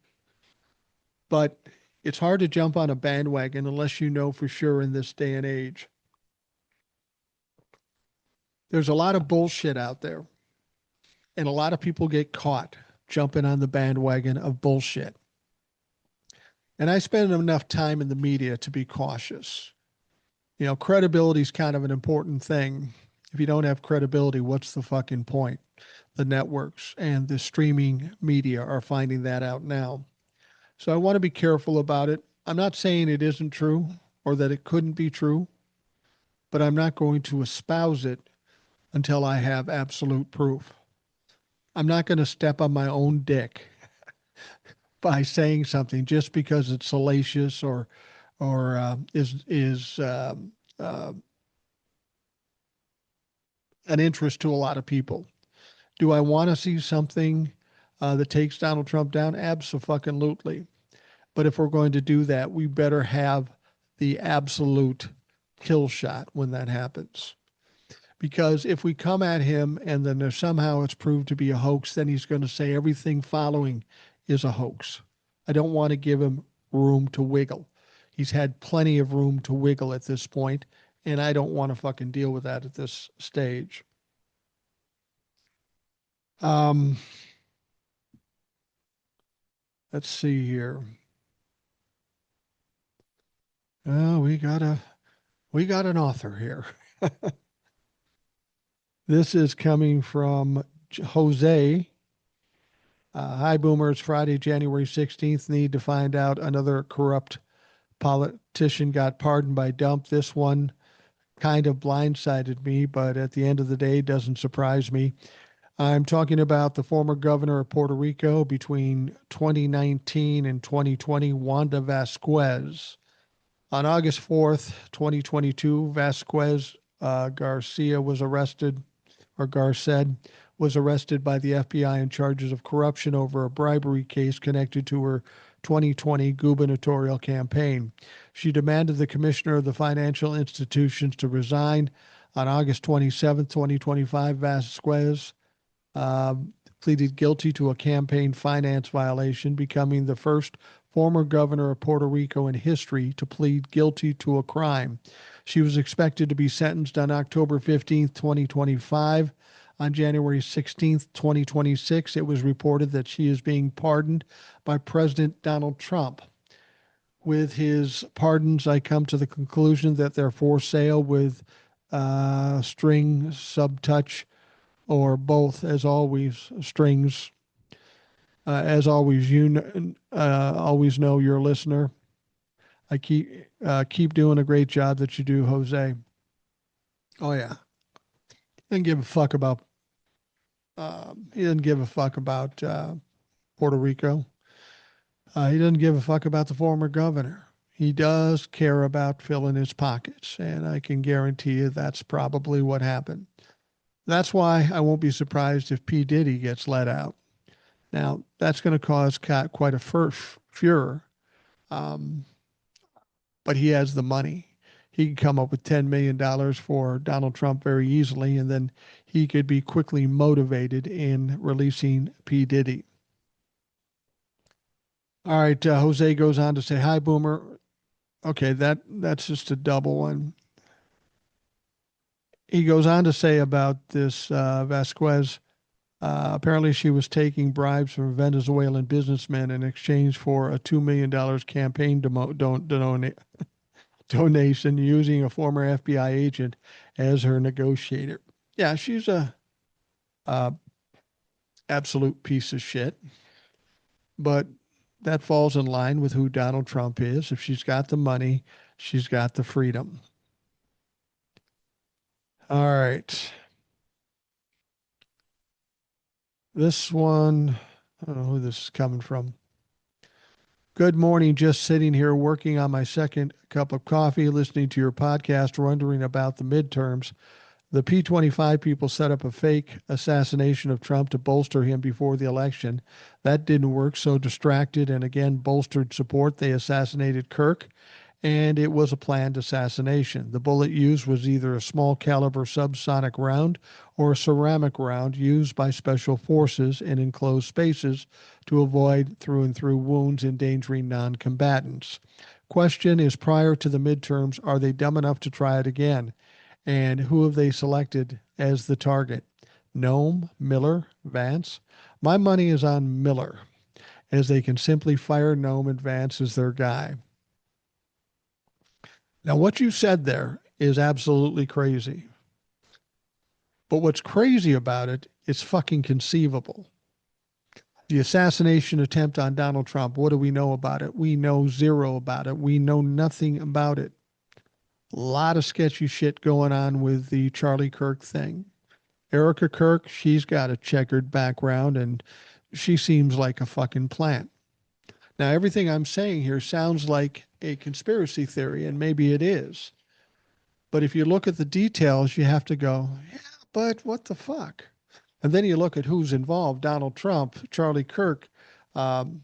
But it's hard to jump on a bandwagon unless you know for sure in this day and age. There's a lot of bullshit out there, and a lot of people get caught jumping on the bandwagon of bullshit. And I spend enough time in the media to be cautious. You know, credibility is kind of an important thing. If you don't have credibility, what's the fucking point? The networks and the streaming media are finding that out now. So I want to be careful about it. I'm not saying it isn't true or that it couldn't be true, but I'm not going to espouse it until I have absolute proof. I'm not going to step on my own dick by saying something just because it's salacious or is an interest to a lot of people. Do I want to see something that takes Donald Trump down? Absolutely. But if we're going to do that, we better have the absolute kill shot when that happens. Because if we come at him and then somehow it's proved to be a hoax, then he's going to say everything following is a hoax. I don't want to give him room to wiggle. He's had plenty of room to wiggle at this point, and I don't want to fucking deal with that at this stage. Let's see here. Oh, we got an author here. This is coming from Jose. Hi, Boomers. Friday, January 16th. Need to find out another corrupt politician got pardoned by dump. This one kind of blindsided me, but at the end of the day, doesn't surprise me. I'm talking about the former governor of Puerto Rico between 2019 and 2020, Wanda Vasquez. On August 4th, 2022, Vasquez Garcia was arrested, or Garced was arrested by the FBI on charges of corruption over a bribery case connected to her 2020 gubernatorial campaign. She demanded the commissioner of the financial institutions to resign. On August 27, 2025, Vasquez pleaded guilty to a campaign finance violation, becoming the first former governor of Puerto Rico in history to plead guilty to a crime. She was expected to be sentenced on October 15, 2025. On January 16, 2026, it was reported that she is being pardoned by President Donald Trump. With his pardons, I come to the conclusion that they're for sale with string, subtouch, or both. As always, strings. As always, always know your listener. I keep doing a great job that you do, Jose. Oh yeah, didn't give a fuck about. He didn't give a fuck about Puerto Rico. He doesn't give a fuck about the former governor. He does care about filling his pockets, and I can guarantee you that's probably what happened. That's why I won't be surprised if P. Diddy gets let out. Now, that's going to cause quite a furor, but he has the money. He can come up with $10 million for Donald Trump very easily, and then he could be quickly motivated in releasing P. Diddy. All right, Jose goes on to say, hi, Boomer. Okay, that's just a double one. He goes on to say about this Vasquez. Apparently, she was taking bribes from Venezuelan businessmen in exchange for a $2 million campaign donation, using a former FBI agent as her negotiator. Yeah, she's a absolute piece of shit. But that falls in line with who Donald Trump is. If she's got the money, she's got the freedom. All right. This one, I don't know who this is coming from. Good morning. Just sitting here working on my second cup of coffee, listening to your podcast, wondering about the midterms. The P25 people set up a fake assassination of Trump to bolster him before the election. That didn't work, so distracted and again bolstered support, they assassinated Kirk and it was a planned assassination. The bullet used was either a small caliber subsonic round or a ceramic round used by special forces in enclosed spaces to avoid through and through wounds endangering non-combatants. Question is, prior to the midterms, are they dumb enough to try it again? And who have they selected as the target? Nome, Miller, Vance? My money is on Miller, as they can simply fire Nome and Vance as their guy. Now, what you said there is absolutely crazy. But what's crazy about it is fucking conceivable. The assassination attempt on Donald Trump, what do we know about it? We know zero about it. We know nothing about it. A lot of sketchy shit going on with the Charlie Kirk thing. Erica Kirk, she's got a checkered background and she seems like a fucking plant. Now, everything I'm saying here sounds like a conspiracy theory, and maybe it is. But if you look at the details, you have to go, yeah, but what the fuck? And then you look at who's involved: Donald Trump, Charlie Kirk. Um,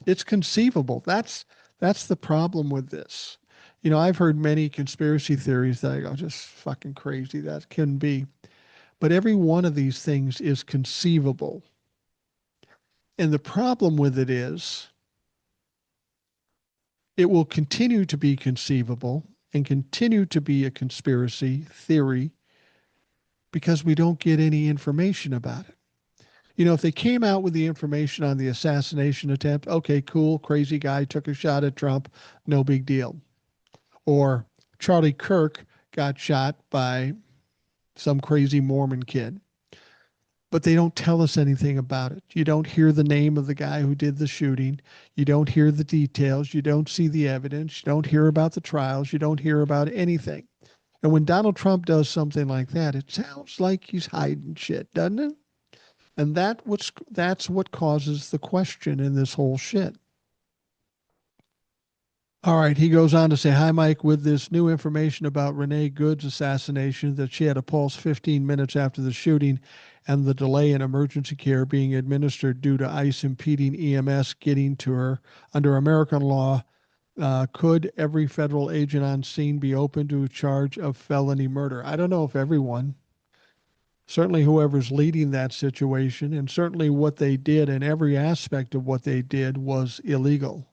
it's conceivable. That's the problem with this. You know, I've heard many conspiracy theories that I go, just fucking crazy. That can be. But every one of these things is conceivable. And the problem with it is it will continue to be conceivable and continue to be a conspiracy theory because we don't get any information about it. You know, if they came out with the information on the assassination attempt, okay, cool, crazy guy took a shot at Trump, no big deal. Or Charlie Kirk got shot by some crazy Mormon kid. But they don't tell us anything about it. You don't hear the name of the guy who did the shooting. You don't hear the details. You don't see the evidence. You don't hear about the trials. You don't hear about anything. And when Donald Trump does something like that, it sounds like he's hiding shit, doesn't it? And that's what causes the question in this whole shit. All right, he goes on to say, hi, Mike, with this new information about Renee Good's assassination, that she had a pulse 15 minutes after the shooting and the delay in emergency care being administered due to ICE impeding EMS getting to her under American law, could every federal agent on scene be open to a charge of felony murder? I don't know if everyone. Certainly whoever's leading that situation, and certainly what they did and every aspect of what they did was illegal.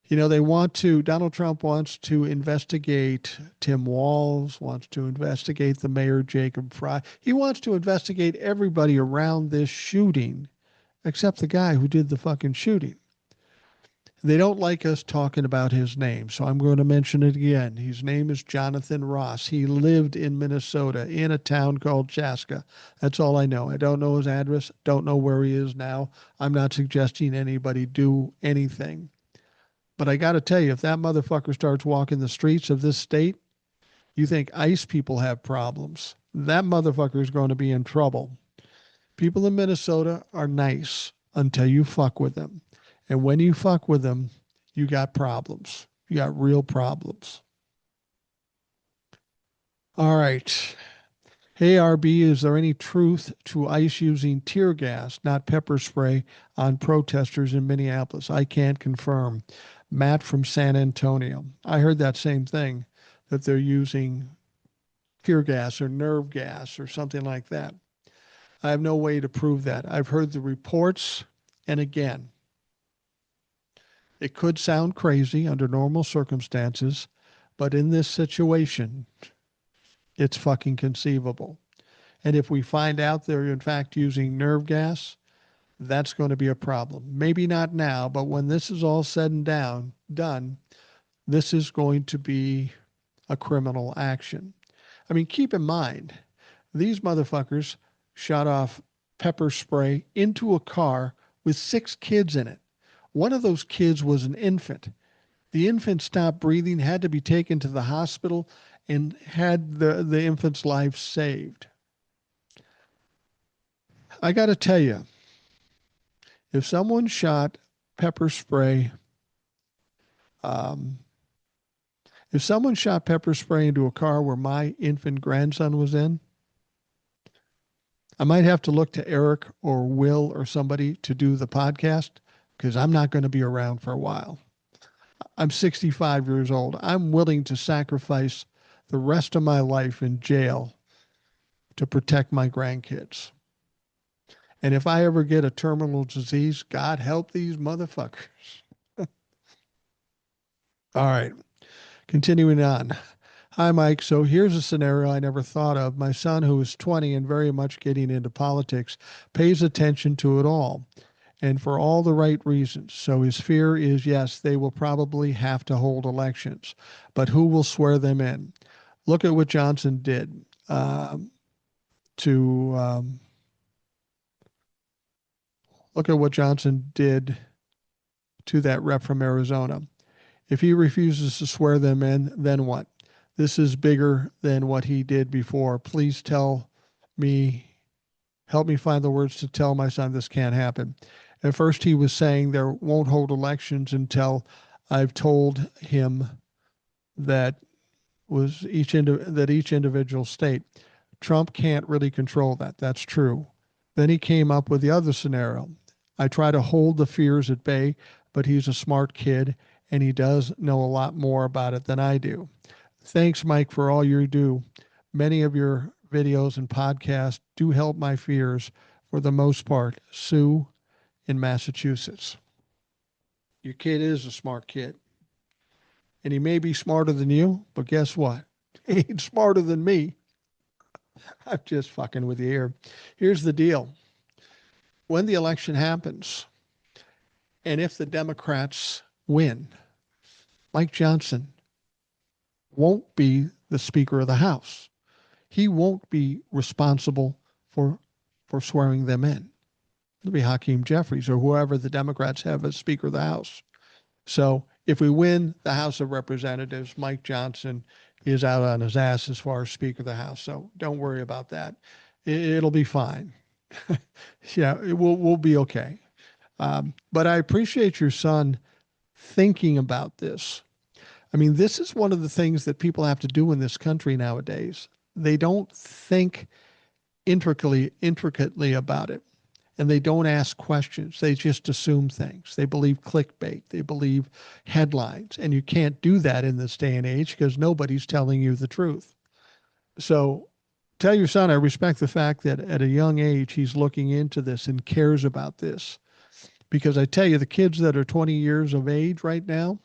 You know, Donald Trump wants to investigate Tim Walz, wants to investigate the mayor, Jacob Frey. He wants to investigate everybody around this shooting except the guy who did the fucking shooting. They don't like us talking about his name, so I'm going to mention it again. His name is Jonathan Ross. He lived in Minnesota in a town called Chaska. That's all I know. I don't know his address, don't know where he is now. I'm not suggesting anybody do anything. But I got to tell you, if that motherfucker starts walking the streets of this state, you think ICE people have problems. That motherfucker is going to be in trouble. People in Minnesota are nice until you fuck with them. And when you fuck with them, you got problems. You got real problems. All right. Hey, RB, is there any truth to ICE using tear gas, not pepper spray, on protesters in Minneapolis? I can't confirm. Matt from San Antonio. I heard that same thing, that they're using tear gas or nerve gas or something like that. I have no way to prove that. I've heard the reports, and again, it could sound crazy under normal circumstances, but in this situation, it's fucking conceivable. And if we find out they're in fact using nerve gas, that's going to be a problem. Maybe not now, but when this is all said and done, this is going to be a criminal action. I mean, keep in mind, these motherfuckers shot off pepper spray into a car with 6 kids in it. One of those kids was an infant. The infant stopped breathing, had to be taken to the hospital, and had the infant's life saved. I got to tell you, if someone shot pepper spray, um, if someone shot pepper spray into a car where my infant grandson was in, I might have to look to Eric or Will or somebody to do the podcast because I'm not going to be around for a while. I'm 65 years old. I'm willing to sacrifice the rest of my life in jail to protect my grandkids. And if I ever get a terminal disease, God help these motherfuckers. All right, continuing on. Hi, Mike. So here's a scenario I never thought of. My son, who is 20 and very much getting into politics, pays attention to it all, and for all the right reasons. So his fear is, yes, they will probably have to hold elections, but who will swear them in? Look at what Johnson did to look at what Johnson did to that rep from Arizona. If he refuses to swear them in, then what? This is bigger than what he did before. Please tell me, help me find the words to tell my son this can't happen. At first, he was saying there won't hold elections until I've told him that each individual state. Trump can't really control that. That's true. Then he came up with the other scenario. I try to hold the fears at bay, but he's a smart kid and he does know a lot more about it than I do. Thanks, Mike, for all you do. Many of your videos and podcasts do help my fears for the most part. Sue in Massachusetts. Your kid is a smart kid. And he may be smarter than you, but guess what? He ain't smarter than me. I'm just fucking with you here. Here's the deal. When the election happens, and if the Democrats win, Mike Johnson won't be the Speaker of the House. He won't be responsible for swearing them in. It'll be Hakeem Jeffries or whoever the Democrats have as Speaker of the House. So if we win the House of Representatives, Mike Johnson is out on his ass as far as Speaker of the House. So don't worry about that. It'll be fine. Yeah, we'll be okay. But I appreciate your son thinking about this. I mean, this is one of the things that people have to do in this country nowadays. They don't think intricately about it, and they don't ask questions. They just assume things. They believe clickbait. They believe headlines, and you can't do that in this day and age because nobody's telling you the truth. So tell your son I respect the fact that at a young age he's looking into this and cares about this. Because I tell you, the kids that are 20 years of age right now,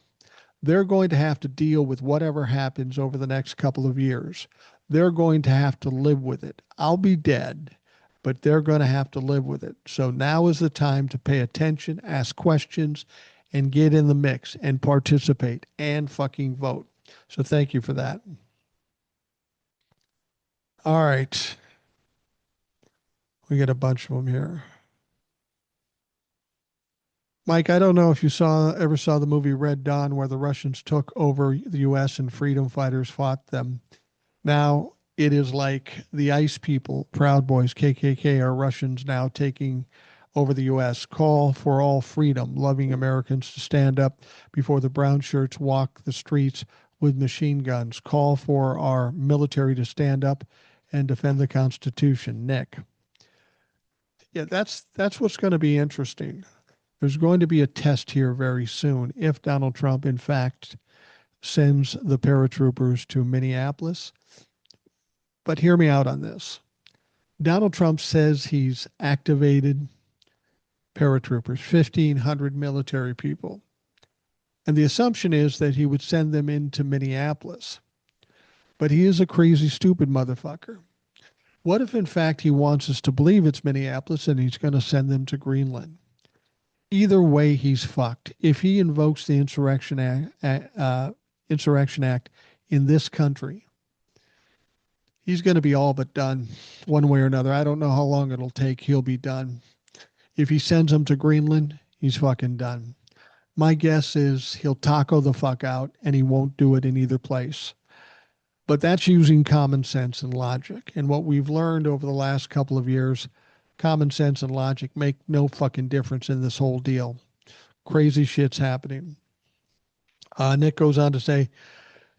they're going to have to deal with whatever happens over the next couple of years. They're going to have to live with it. I'll be dead, but they're going to have to live with it. So now is the time to pay attention, ask questions, and get in the mix and participate and fucking vote. So thank you for that. All right. We got a bunch of them here. Mike, I don't know if you ever saw the movie Red Dawn, where the Russians took over the U.S. and freedom fighters fought them. Now it is like the ICE people, Proud Boys, KKK, are Russians now taking over the U.S. Call for all freedom, loving Americans to stand up before the brown shirts walk the streets with machine guns. Call for our military to stand up and defend the Constitution. Nick. Yeah, that's what's going to be interesting. There's going to be a test here very soon if Donald Trump, in fact, sends the paratroopers to Minneapolis. But hear me out on this. Donald Trump says he's activated paratroopers, 1,500 military people. And the assumption is that he would send them into Minneapolis. But he is a crazy, stupid motherfucker. What if, in fact, he wants us to believe it's Minneapolis and he's going to send them to Greenland? Either way, he's fucked. If he invokes the Insurrection Act in this country, he's going to be all but done one way or another. I don't know how long it'll take. He'll be done. If he sends them to Greenland, he's fucking done. My guess is he'll taco the fuck out and he won't do it in either place. But that's using common sense and logic. And what we've learned over the last couple of years, common sense and logic make no fucking difference in this whole deal. Crazy shit's happening. Nick goes on to say,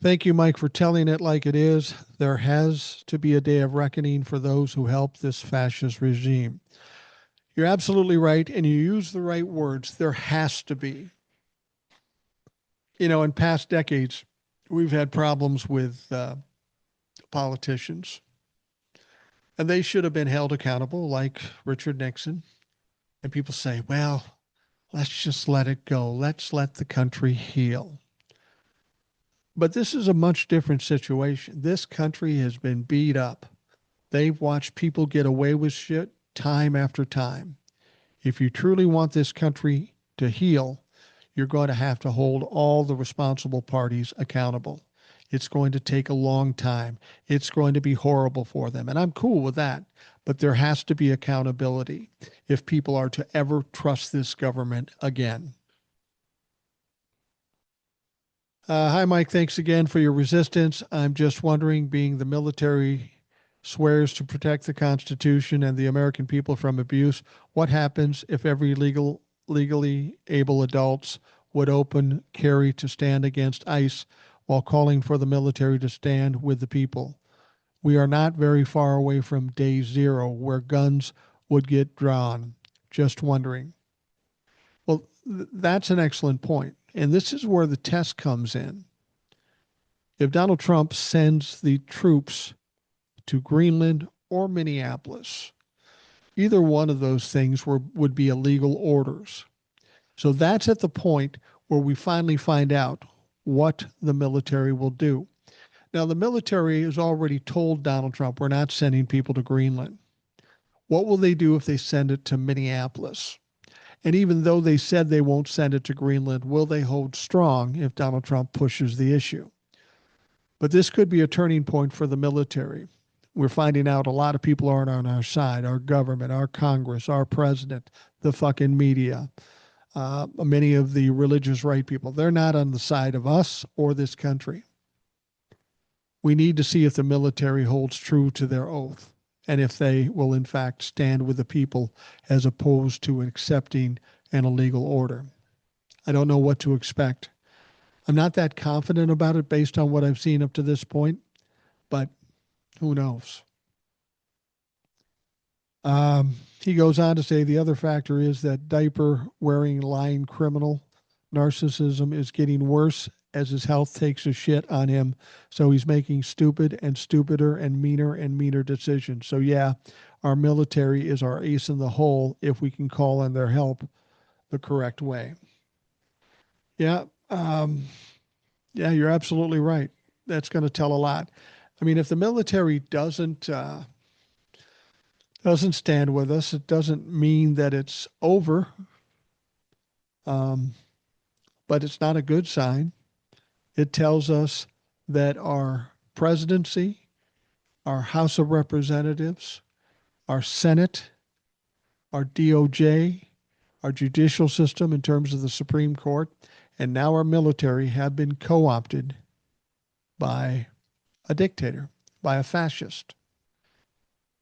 thank you, Mike, for telling it like it is. There has to be a day of reckoning for those who helped this fascist regime. You're absolutely right, and you use the right words. There has to be. In past decades, we've had problems with politicians, and they should have been held accountable, like Richard Nixon. And people say, well, let's just let it go. Let's let the country heal. But this is a much different situation. This country has been beat up. They've watched people get away with shit time after time. If you truly want this country to heal, you're going to have to hold all the responsible parties accountable. It's going to take a long time. It's going to be horrible for them. And I'm cool with that. But there has to be accountability if people are to ever trust this government again. Hi, Mike. Thanks again for your resistance. I'm just wondering, being the military swears to protect the Constitution and the American people from abuse, what happens if every legally able adults would open carry to stand against ICE while calling for the military to stand with the people? We are not very far away from day zero where guns would get drawn. Just wondering. Well, that's an excellent point. And this is where the test comes in. If Donald Trump sends the troops to Greenland or Minneapolis, either one of those things would be illegal orders. So that's at the point where we finally find out what the military will do. Now, the military has already told Donald Trump, we're not sending people to Greenland. What will they do if they send it to Minneapolis? And even though they said they won't send it to Greenland, will they hold strong if Donald Trump pushes the issue? But this could be a turning point for the military. We're finding out a lot of people aren't on our side, our government, our Congress, our president, the fucking media, many of the religious right people. They're not on the side of us or this country. We need to see if the military holds true to their oath and if they will, in fact, stand with the people as opposed to accepting an illegal order. I don't know what to expect. I'm not that confident about it based on what I've seen up to this point, but who knows? He goes on to say the other factor is that diaper wearing lying criminal narcissism is getting worse as his health takes a shit on him. So he's making stupid and stupider and meaner decisions. So yeah, our military is our ace in the hole if we can call on their help the correct way. Yeah. Yeah, you're absolutely right. That's going to tell a lot. I mean, if the military doesn't stand with us, it doesn't mean that it's over. But it's not a good sign. It tells us that our presidency, our House of Representatives, our Senate, our DOJ, our judicial system in terms of the Supreme Court, and now our military have been co-opted by a dictator, by a fascist.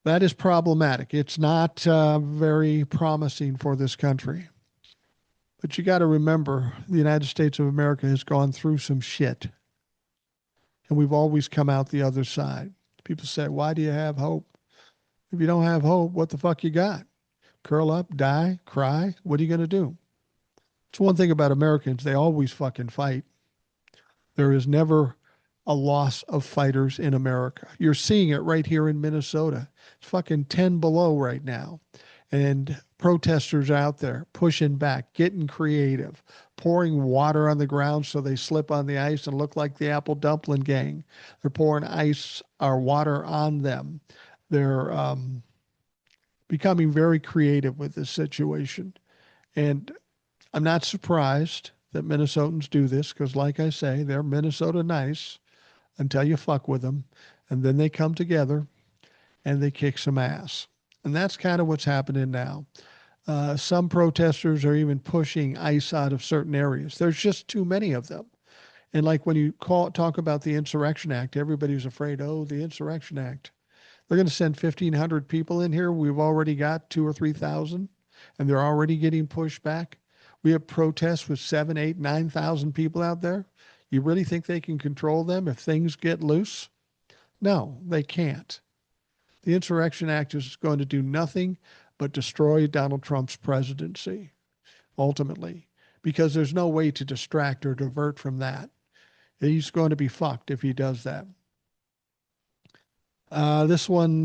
That is problematic. It's not very promising for this country. But you got to remember, the United States of America has gone through some shit. And we've always come out the other side. People say, why do you have hope? If you don't have hope, what the fuck you got? Curl up, die, cry? What are you going to do? It's one thing about Americans. They always fucking fight. There is never a loss of fighters in America. You're seeing it right here in Minnesota. It's fucking 10 below right now. And protesters out there pushing back, getting creative, pouring water on the ground so they slip on the ice and look like the Apple Dumpling Gang. They're pouring ice or water on them. They're becoming very creative with this situation. And I'm not surprised that Minnesotans do this because, like I say, they're Minnesota nice until you fuck with them. And then they come together and they kick some ass. And that's kind of what's happening now. Some protesters are even pushing ICE out of certain areas. There's just too many of them. And like when you talk about the Insurrection Act, everybody's afraid, oh, the Insurrection Act. They're going to send 1,500 people in here. We've already got 2,000 or 3,000, and they're already getting pushed back. We have protests with 7,000, 8,000, 9,000 people out there. You really think they can control them if things get loose? No, they can't. The Insurrection Act is going to do nothing but destroy Donald Trump's presidency, ultimately, because there's no way to distract or divert from that. He's going to be fucked if he does that. This one,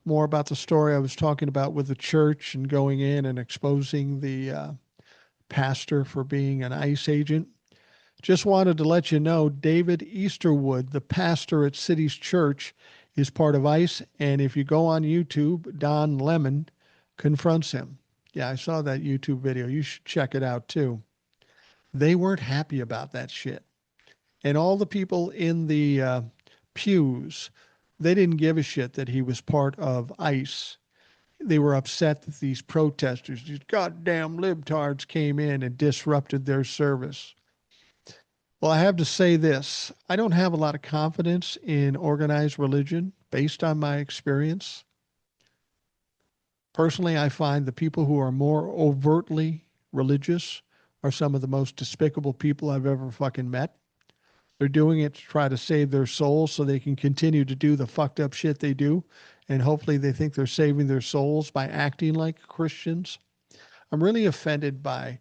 more about the story I was talking about with the church and going in and exposing the pastor for being an ICE agent. Just wanted to let you know David Easterwood, the pastor at City's Church, is part of ICE. And if you go on YouTube, Don Lemon confronts him. Yeah, I saw that YouTube video. You should check it out too. They weren't happy about that shit. And all the people in the pews, they didn't give a shit that he was part of ICE. They were upset that these protesters, these goddamn libtards, came in and disrupted their service. Well, I have to say this. I don't have a lot of confidence in organized religion based on my experience. Personally, I find the people who are more overtly religious are some of the most despicable people I've ever fucking met. They're doing it to try to save their souls so they can continue to do the fucked up shit they do. And hopefully they think they're saving their souls by acting like Christians. I'm really offended by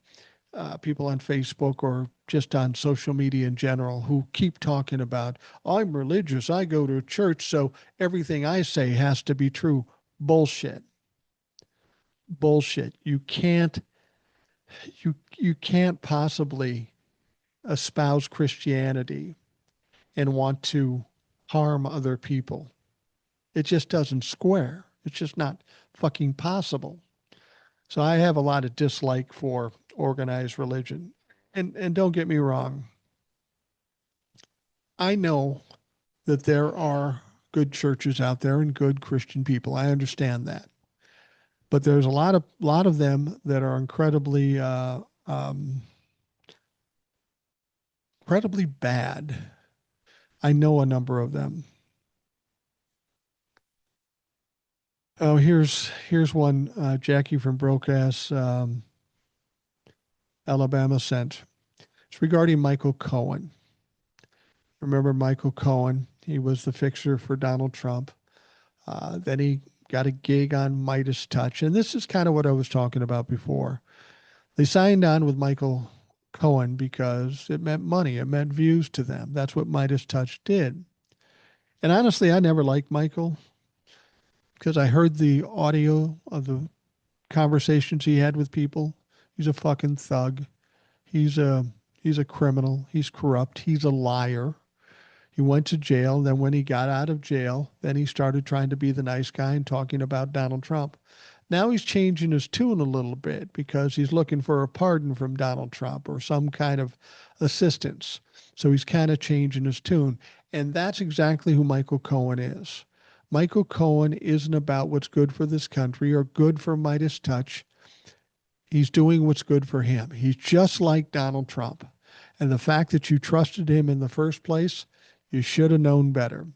people on Facebook or just on social media in general who keep talking about, I'm religious, I go to church, so everything I say has to be true. Bullshit. Bullshit. You can't possibly espouse Christianity and want to harm other people. It just doesn't square. It's just not fucking possible. So I have a lot of dislike for organized religion. And don't get me wrong. I know that there are good churches out there and good Christian people. I understand that. But there's a lot of them that are incredibly bad. I know a number of them. Oh, here's one Jackie from Broadcast, Alabama sent. It's regarding Michael Cohen. Remember Michael Cohen? He was the fixer for Donald Trump. Then he got a gig on Midas Touch. And this is kind of what I was talking about before. They signed on with Michael Cohen because it meant money. It meant views to them. That's what Midas Touch did. And honestly, I never liked Michael because I heard the audio of the conversations he had with people. He's a fucking thug. He's a criminal. He's corrupt. He's a liar. He went to jail. Then when he got out of jail, then he started trying to be the nice guy and talking about Donald Trump. Now he's changing his tune a little bit because he's looking for a pardon from Donald Trump or some kind of assistance. So he's kind of changing his tune. And that's exactly who Michael Cohen is. Michael Cohen isn't about what's good for this country or good for Midas Touch. He's doing what's good for him. He's just like Donald Trump. And the fact that you trusted him in the first place, you should have known better.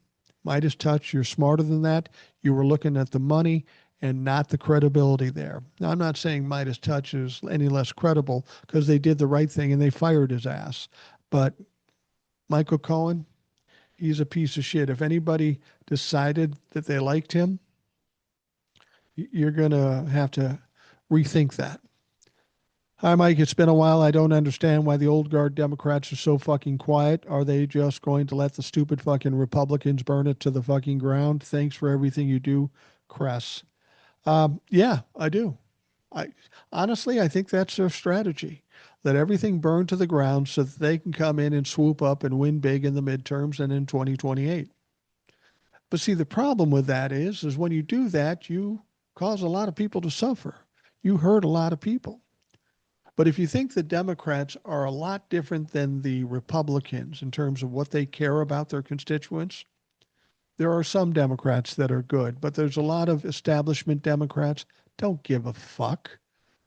Midas Touch, you're smarter than that. You were looking at the money and not the credibility there. Now, I'm not saying Midas Touch is any less credible because they did the right thing and they fired his ass. But Michael Cohen, he's a piece of shit. If anybody decided that they liked him, you're going to have to rethink that. Hi, Mike. It's been a while. I don't understand why the old guard Democrats are so fucking quiet. Are they just going to let the stupid fucking Republicans burn it to the fucking ground? Thanks for everything you do, Kress. Yeah, I do. I honestly, I think that's their strategy. Let everything burn to the ground so that they can come in and swoop up and win big in the midterms and in 2028. But see, the problem with that is when you do that, you cause a lot of people to suffer. You hurt a lot of people. But if you think the Democrats are a lot different than the Republicans in terms of what they care about their constituents, there are some Democrats that are good, but there's a lot of establishment Democrats don't give a fuck.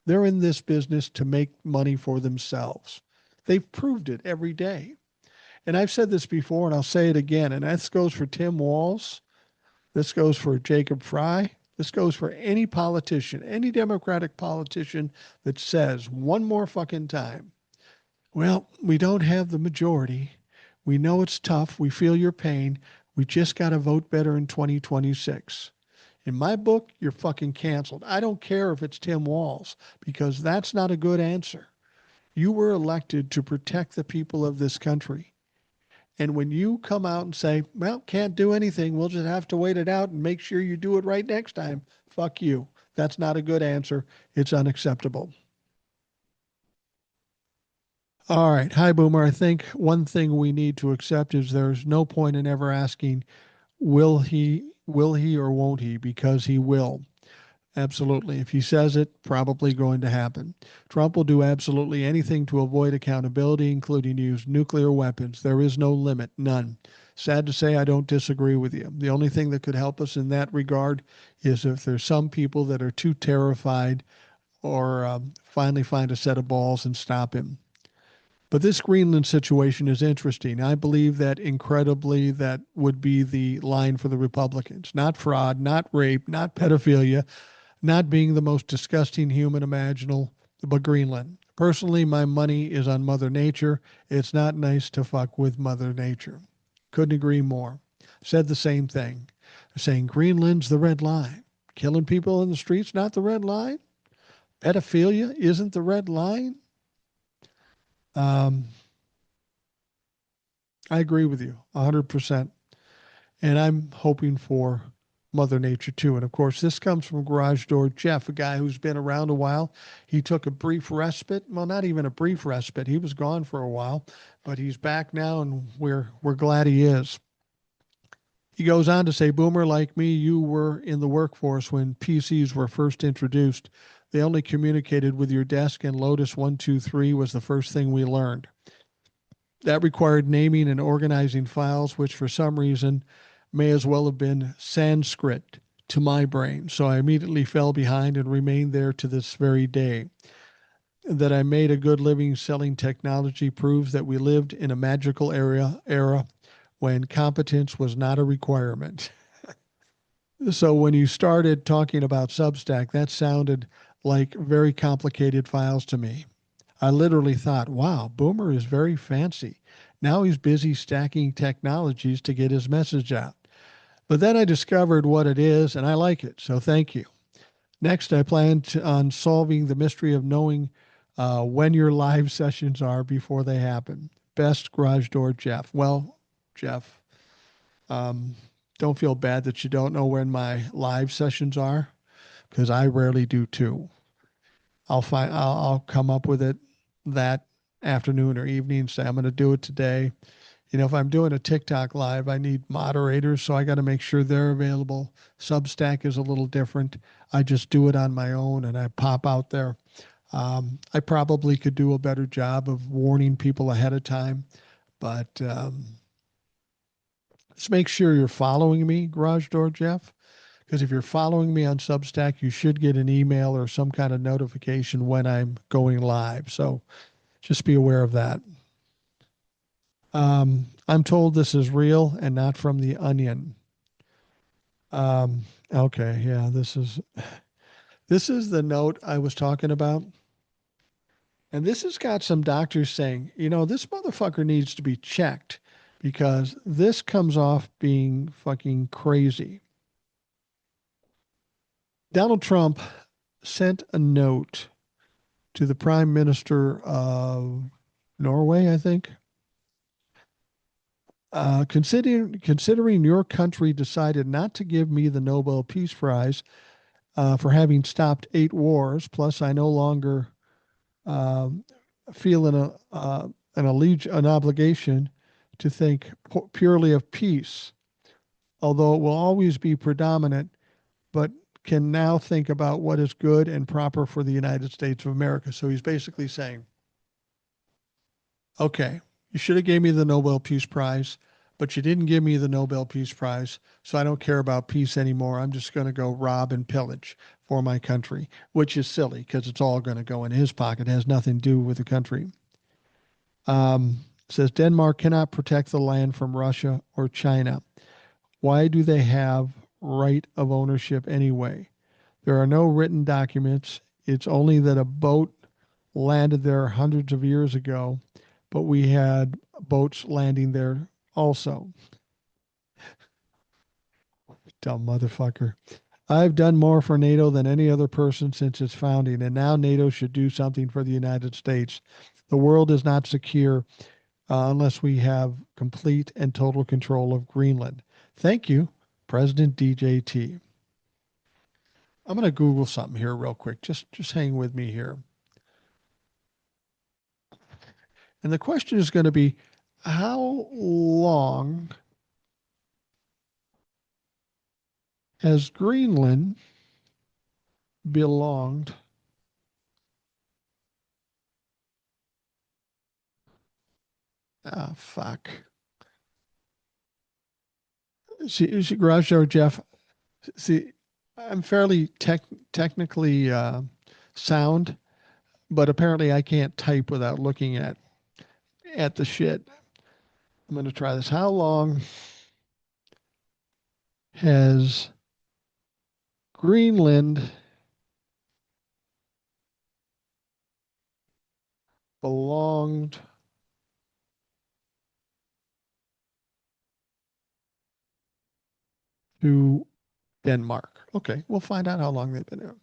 They're in this business to make money for themselves. They've proved it every day. And I've said this before and I'll say it again, and this goes for Tim Walz. This goes for Jacob Fry. This goes for any politician, any Democratic politician that says one more fucking time, well, we don't have the majority. We know it's tough. We feel your pain. We just got to vote better in 2026. In my book, you're fucking canceled. I don't care if it's Tim Walz, because that's not a good answer. You were elected to protect the people of this country. And when you come out and say, well, can't do anything, we'll just have to wait it out and make sure you do it right next time, fuck you. That's not a good answer. It's unacceptable. All right. Hi, Boomer. I think one thing we need to accept is there's no point in ever asking, will he, or won't he? Because he will. Absolutely. If he says it, probably going to happen. Trump will do absolutely anything to avoid accountability, including use nuclear weapons. There is no limit, none. Sad to say, I don't disagree with you. The only thing that could help us in that regard is if there's some people that are too terrified or finally find a set of balls and stop him. But this Greenland situation is interesting. I believe that incredibly that would be the line for the Republicans. Not fraud, not rape, not pedophilia, not being the most disgusting human imaginable, but Greenland. Personally, my money is on Mother Nature. It's not nice to fuck with Mother Nature. Couldn't agree more. Said the same thing. Saying Greenland's the red line. Killing people in the streets, not the red line. Pedophilia isn't the red line. Um, I agree with you 100%. And I'm hoping for Mother Nature too. And of course, this comes from Garage Door Jeff, a guy who's been around a while. He took a brief respite. Well, not even a brief respite. He was gone for a while, but he's back now, and we're glad he is. He goes on to say, Boomer, like me, you were in the workforce when PCs were first introduced. They only communicated with your desk, and Lotus 123 was the first thing we learned. That required naming and organizing files, which for some reason may as well have been Sanskrit to my brain. So I immediately fell behind and remained there to this very day. That I made a good living selling technology proves that we lived in a magical era when competence was not a requirement. So when you started talking about Substack, that sounded like very complicated files to me. I literally thought, wow, Boomer is very fancy. Now he's busy stacking technologies to get his message out. But then I discovered what it is, and I like it, so thank you. Next, I plan on solving the mystery of knowing when your live sessions are before they happen. Best, Garage Door Jeff. Well, Jeff, um, don't feel bad that you don't know when my live sessions are, because I rarely do too. I'll come up with it that afternoon or evening. Say I'm going to do it today. If I'm doing a TikTok live, I need moderators, so I got to make sure they're available. Substack is a little different. I just do it on my own and I pop out there. I probably could do a better job of warning people ahead of time, but just make sure you're following me, Garage Door Jeff, because if you're following me on Substack, you should get an email or some kind of notification when I'm going live. So just be aware of that. I'm told this is real and not from the Onion. Okay, yeah, this is the note I was talking about. And this has got some doctors saying, this motherfucker needs to be checked because this comes off being fucking crazy. Donald Trump sent a note to the Prime Minister of Norway, I think. Considering your country decided not to give me the Nobel Peace Prize for having stopped 8 wars, plus I no longer um feel an obligation to think purely of peace, although it will always be predominant, but can now think about what is good and proper for the United States of America. So he's basically saying, okay, you should have gave me the Nobel Peace Prize, but you didn't give me the Nobel Peace Prize, so I don't care about peace anymore. I'm just going to go rob and pillage for my country, which is silly because it's all going to go in his pocket. It has nothing to do with the country. Says Denmark cannot protect the land from Russia or China. Why do they have right of ownership anyway? There are no written documents. It's only that a boat landed there hundreds of years ago, but we had boats landing there also. Dumb motherfucker. I've done more for NATO than any other person since its founding, and now NATO should do something for the United States. The world is not secure unless we have complete and total control of Greenland. Thank you, President DJT. I'm going to Google something here real quick. Just hang with me here. And the question is going to be, how long has Greenland belonged fuck. See, Garage Door Jeff. See, I'm fairly technically sound, but apparently I can't type without looking at the shit. I'm going to try this. How long has Greenland belonged to Denmark? Okay, we'll find out how long they've been there.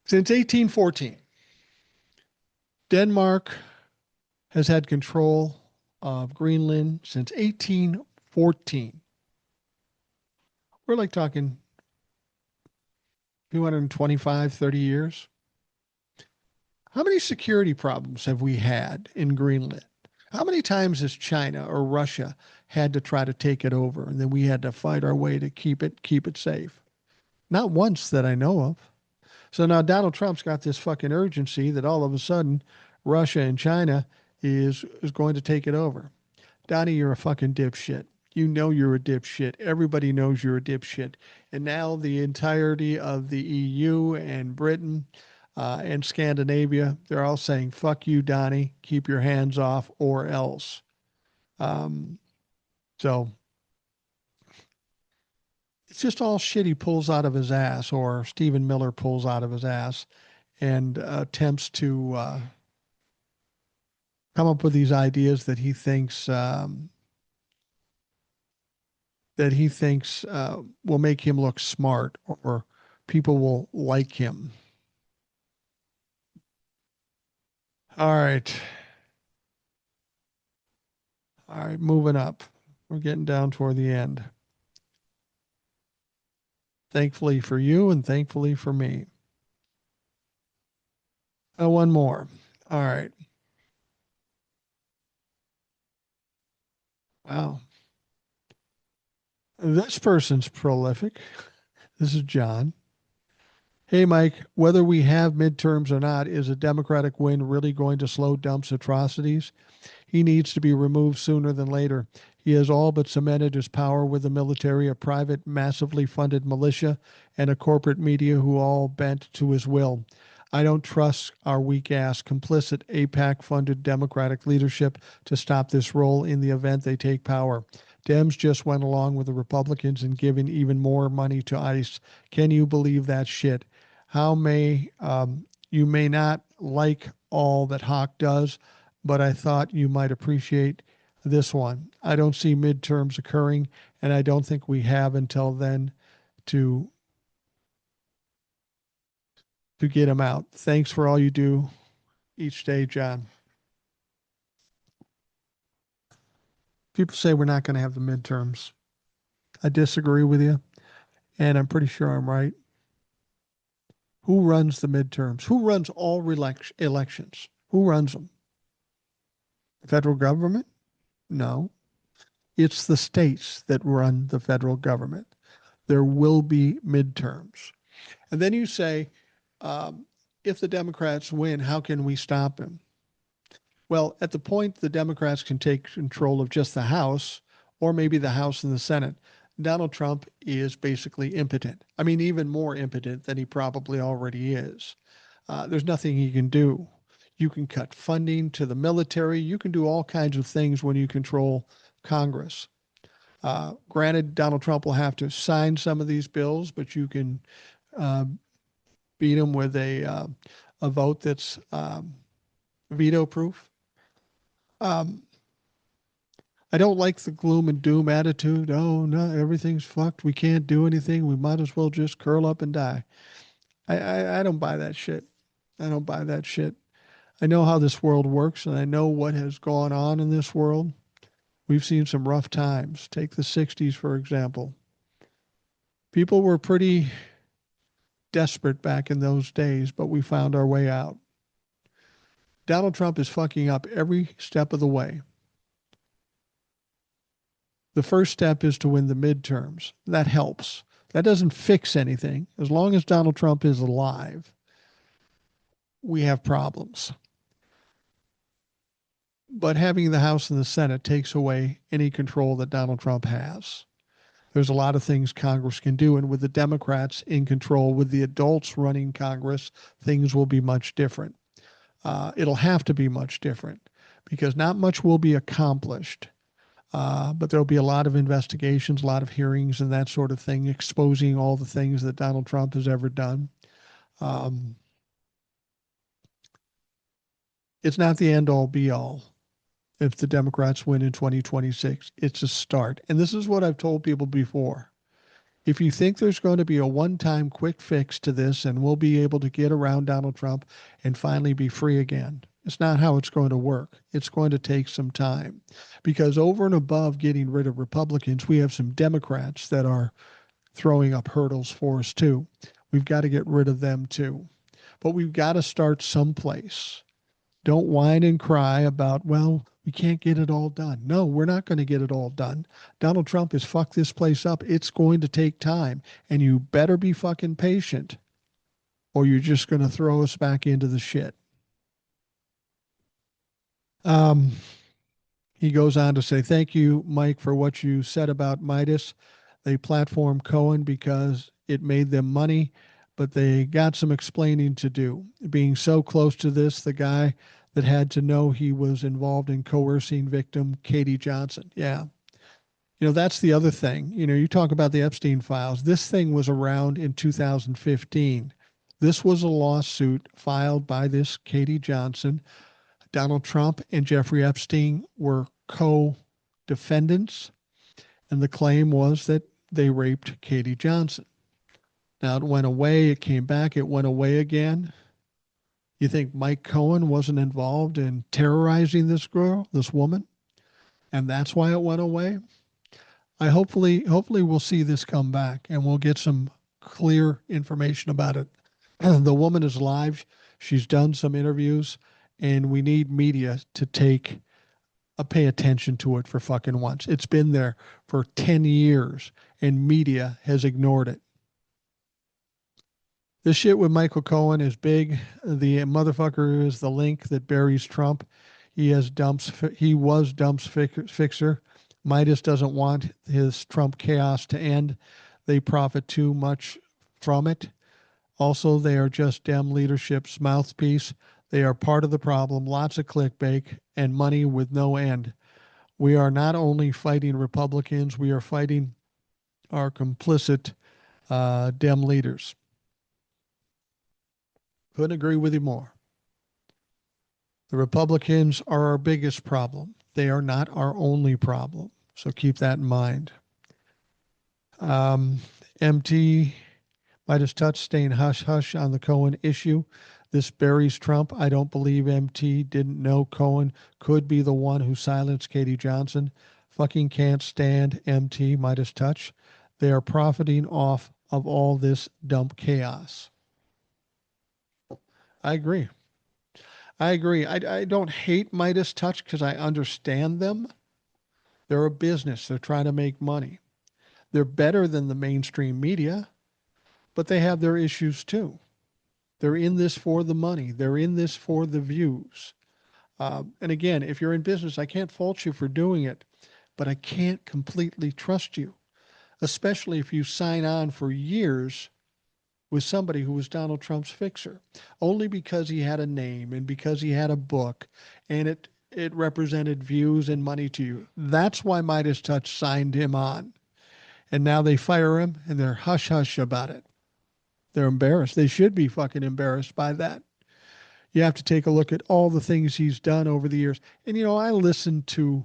Since 1814, Denmark has had control of Greenland since 1814. We're like talking 225, 30 years. How many security problems have we had in Greenland? How many times has China or Russia had to try to take it over and then we had to fight our way to keep it safe? Not once that I know of. So now Donald Trump's got this fucking urgency that all of a sudden Russia and China is going to take it over. Donnie, you're a fucking dipshit. You know you're a dipshit. Everybody knows you're a dipshit. And now the entirety of the EU and Britain and Scandinavia, they're all saying, fuck you, Donnie. Keep your hands off or else. So it's just all shit he pulls out of his ass, or Stephen Miller pulls out of his ass and attempts to come up with these ideas that he thinks will make him look smart or people will like him. All right. All right, moving up. We're getting down toward the end. Thankfully for you and thankfully for me. Oh, one more. All right. Wow. This person's prolific. This is John. Hey, Mike, whether we have midterms or not, is a Democratic win really going to slow Trump's atrocities? He needs to be removed sooner than later. He has all but cemented his power with the military, a private, massively funded militia, and a corporate media who all bent to his will. I don't trust our weak ass, complicit APAC funded Democratic leadership to stop this roll in the event they take power. Dems just went along with the Republicans in giving even more money to ICE. Can you believe that shit? How may you may not like all that Hawk does, but I thought you might appreciate this one. I don't see midterms occurring, and I don't think we have until then to get him out. Thanks for all you do each day, John. People say we're not going to have the midterms. I disagree with you, and I'm pretty sure I'm right. Who runs the midterms? Who runs all elections? Who runs them? The federal government? No. It's the states that run the federal government. There will be midterms. And then you say, if the Democrats win, how can we stop him? Well, at the point the Democrats can take control of just the House, or maybe the House and the Senate, Donald Trump is basically impotent. I mean, even more impotent than he probably already is. There's nothing he can do. You can cut funding to the military. You can do all kinds of things when you control Congress. Granted, Donald Trump will have to sign some of these bills, but you can beat him with a vote that's veto proof. I don't like the gloom and doom attitude. Oh no, everything's fucked. We can't do anything. We might as well just curl up and die. I don't buy that shit. I don't buy that shit. I know how this world works, and I know what has gone on in this world. We've seen some rough times. Take the 60s, for example. People were pretty desperate back in those days, but we found our way out. Donald Trump is fucking up every step of the way. The first step is to win the midterms. That helps. That doesn't fix anything. As long as Donald Trump is alive, we have problems. But having the House and the Senate takes away any control that Donald Trump has. There's a lot of things Congress can do. And with the Democrats in control, with the adults running Congress, things will be much different. It'll have to be much different because not much will be accomplished. But there'll be a lot of investigations, a lot of hearings, and that sort of thing, exposing all the things that Donald Trump has ever done. It's not the end all be all if the Democrats win in 2026. It's a start. And this is what I've told people before. If you think there's going to be a one-time quick fix to this and we'll be able to get around Donald Trump and finally be free again, it's not how it's going to work. It's going to take some time because over and above getting rid of Republicans, we have some Democrats that are throwing up hurdles for us too. We've got to get rid of them too. But we've got to start someplace. Don't whine and cry about, well, we can't get it all done. No, we're not going to get it all done. Donald Trump has fucked this place up. It's going to take time. And you better be fucking patient or you're just going to throw us back into the shit. He goes on to say, thank you, Mike, for what you said about Midas. They platformed Cohen because it made them money, but they got some explaining to do. Being so close to this, the guy that had to know he was involved in coercing victim Katie Johnson. Yeah. You know, that's the other thing. You know, you talk about the Epstein files. This thing was around in 2015. This was a lawsuit filed by this Katie Johnson. Donald Trump and Jeffrey Epstein were co-defendants, and the claim was that they raped Katie Johnson. Now, it went away, it came back, it went away again. You think Mike Cohen wasn't involved in terrorizing this girl, this woman, and that's why it went away? Hopefully we'll see this come back and we'll get some clear information about it. The woman is live. She's done some interviews, and we need media to pay attention to it for fucking once. It's been there for 10 years and media has ignored it. This shit with Michael Cohen is big. The motherfucker is the link that buries Trump. He was Dump's fixer. Midas doesn't want his Trump chaos to end. They profit too much from it. Also, they are just Dem leadership's mouthpiece. They are part of the problem. Lots of clickbait and money with no end. We are not only fighting Republicans, we are fighting our complicit Dem leaders. Couldn't agree with you more. The Republicans are our biggest problem. They are not our only problem. So keep that in mind. MT Midas Touch staying hush-hush on the Cohen issue. This buries Trump. I don't believe MT didn't know Cohen could be the one who silenced Katie Johnson. Fucking can't stand MT Midas Touch. They are profiting off of all this dump chaos. I agree. I don't hate Midas Touch because I understand them. They're a business. They're trying to make money. They're better than the mainstream media, but they have their issues too. They're in this for the money. They're in this for the views. And again, if you're in business, I can't fault you for doing it, but I can't completely trust you, especially if you sign on for years with somebody who was Donald Trump's fixer, only because he had a name and because he had a book and it represented views and money to you. That's why Midas Touch signed him on. And now they fire him and they're hush hush about it. They're embarrassed. They should be fucking embarrassed by that. You have to take a look at all the things he's done over the years. And, you know, I listened to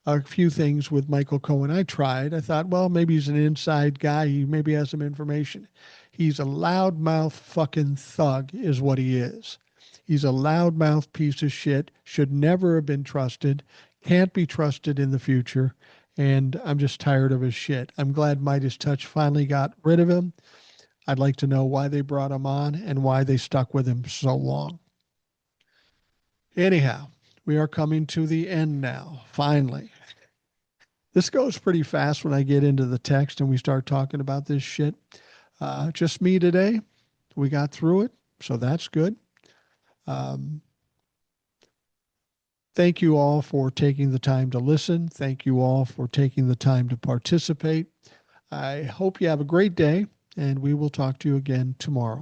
a few things with Michael Cohen. I tried. I thought, well, maybe he's an inside guy. He maybe has some information. He's a loudmouth fucking thug, is what he is. He's a loudmouth piece of shit. Should never have been trusted. Can't be trusted in the future. And I'm just tired of his shit. I'm glad Midas Touch finally got rid of him. I'd like to know why they brought him on and why they stuck with him so long. Anyhow, we are coming to the end now, finally. This goes pretty fast when I get into the text and we start talking about this shit. Just me today. We got through it, so that's good. Thank you all for taking the time to listen. Thank you all for taking the time to participate. I hope you have a great day, and we will talk to you again tomorrow.